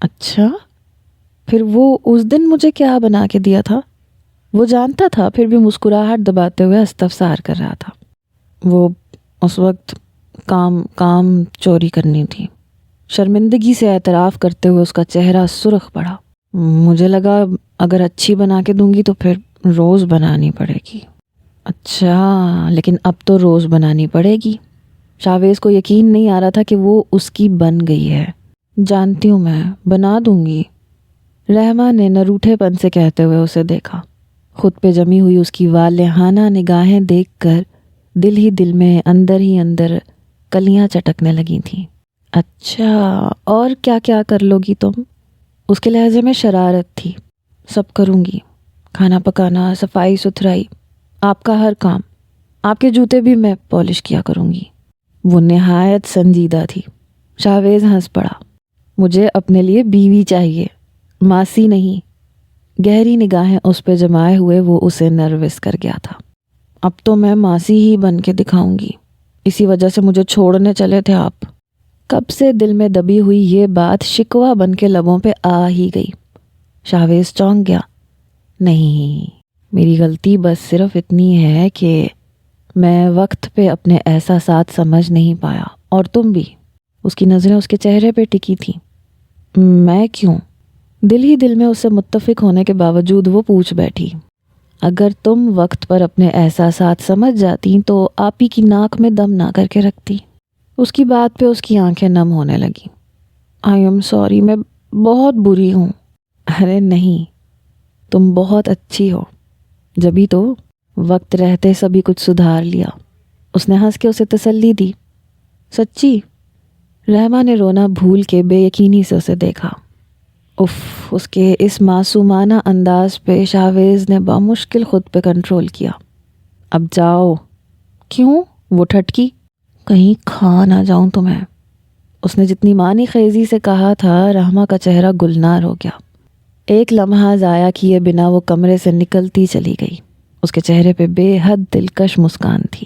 اچھا، پھر وہ اس دن مجھے کیا بنا کے دیا تھا؟ وہ جانتا تھا، پھر بھی مسکراہٹ دباتے ہوئے استفسار کر رہا تھا. وہ اس وقت کام چوری کرنی تھی. شرمندگی سے اعتراف کرتے ہوئے اس کا چہرہ سرخ پڑا. مجھے لگا اگر اچھی بنا کے دوں گی تو پھر روز بنانی پڑے گی. اچھا، لیکن اب تو روز بنانی پڑے گی. شاویز کو یقین نہیں آ رہا تھا کہ وہ اس کی بن گئی ہے. جانتی ہوں، میں بنا دوں گی، رحمہ نے نروٹھے پن سے کہتے ہوئے اسے دیکھا. خود پہ جمی ہوئی اس کی والہانہ نگاہیں دیکھ کر دل ہی دل میں اندر ہی اندر کلیاں چٹکنے لگی تھیں. اچھا، اور کیا کیا کر لو گی تم؟ اس کے لہجے میں شرارت تھی. سب کروں گی، کھانا پکانا، صفائی ستھرائی، آپ کا ہر کام. آپ کے جوتے بھی میں پالش کیا کروں گی. وہ نہایت سنجیدہ تھی. شاویز ہنس پڑا. مجھے اپنے لیے بیوی چاہیے، ماسی نہیں. گہری نگاہیں اس پہ جمائے ہوئے وہ اسے نروس کر گیا تھا. اب تو میں ماسی ہی بن کے دکھاؤں گی. اسی وجہ سے مجھے چھوڑنے چلے تھے آپ. کب سے دل میں دبی ہوئی یہ بات شکوہ بن کے لبوں پہ آ ہی گئی. شاویز چونک گیا. نہیں، میری غلطی بس صرف اتنی ہے کہ میں وقت پہ اپنے احساسات سمجھ نہیں پایا، اور تم بھی. اس کی نظریں اس کے چہرے پہ ٹکی تھیں. میں کیوں؟ دل ہی دل میں اس سے متفق ہونے کے باوجود وہ پوچھ بیٹھی. اگر تم وقت پر اپنے احساسات سمجھ جاتی تو آپ ہی کی ناک میں دم نہ کر کے رکھتی. اس کی بات پہ اس کی آنکھیں نم ہونے لگیں. آئی ایم سوری، میں بہت بری ہوں. ارے نہیں، تم بہت اچھی ہو. جبھی تو وقت رہتے سبھی کچھ سدھار لیا. اس نے ہنس کے اسے تسلی دی. سچی؟ رحمہ نے رونا بھول کے بے یقینی سے اسے دیکھا. اف، اس کے اس معصومانہ انداز پہ شاویز نے بامشکل خود پہ کنٹرول کیا. اب جاؤ. کیوں؟ وہ ٹھٹکی. کہیں کھا نہ جاؤں تمہیں. اس نے جتنی معنی خیزی سے کہا تھا، رحمہ کا چہرہ گلنار ہو گیا. ایک لمحہ ضائع کیے بنا وہ کمرے سے نکلتی چلی گئی. اس کے چہرے پہ بے حد دلکش مسکان تھی.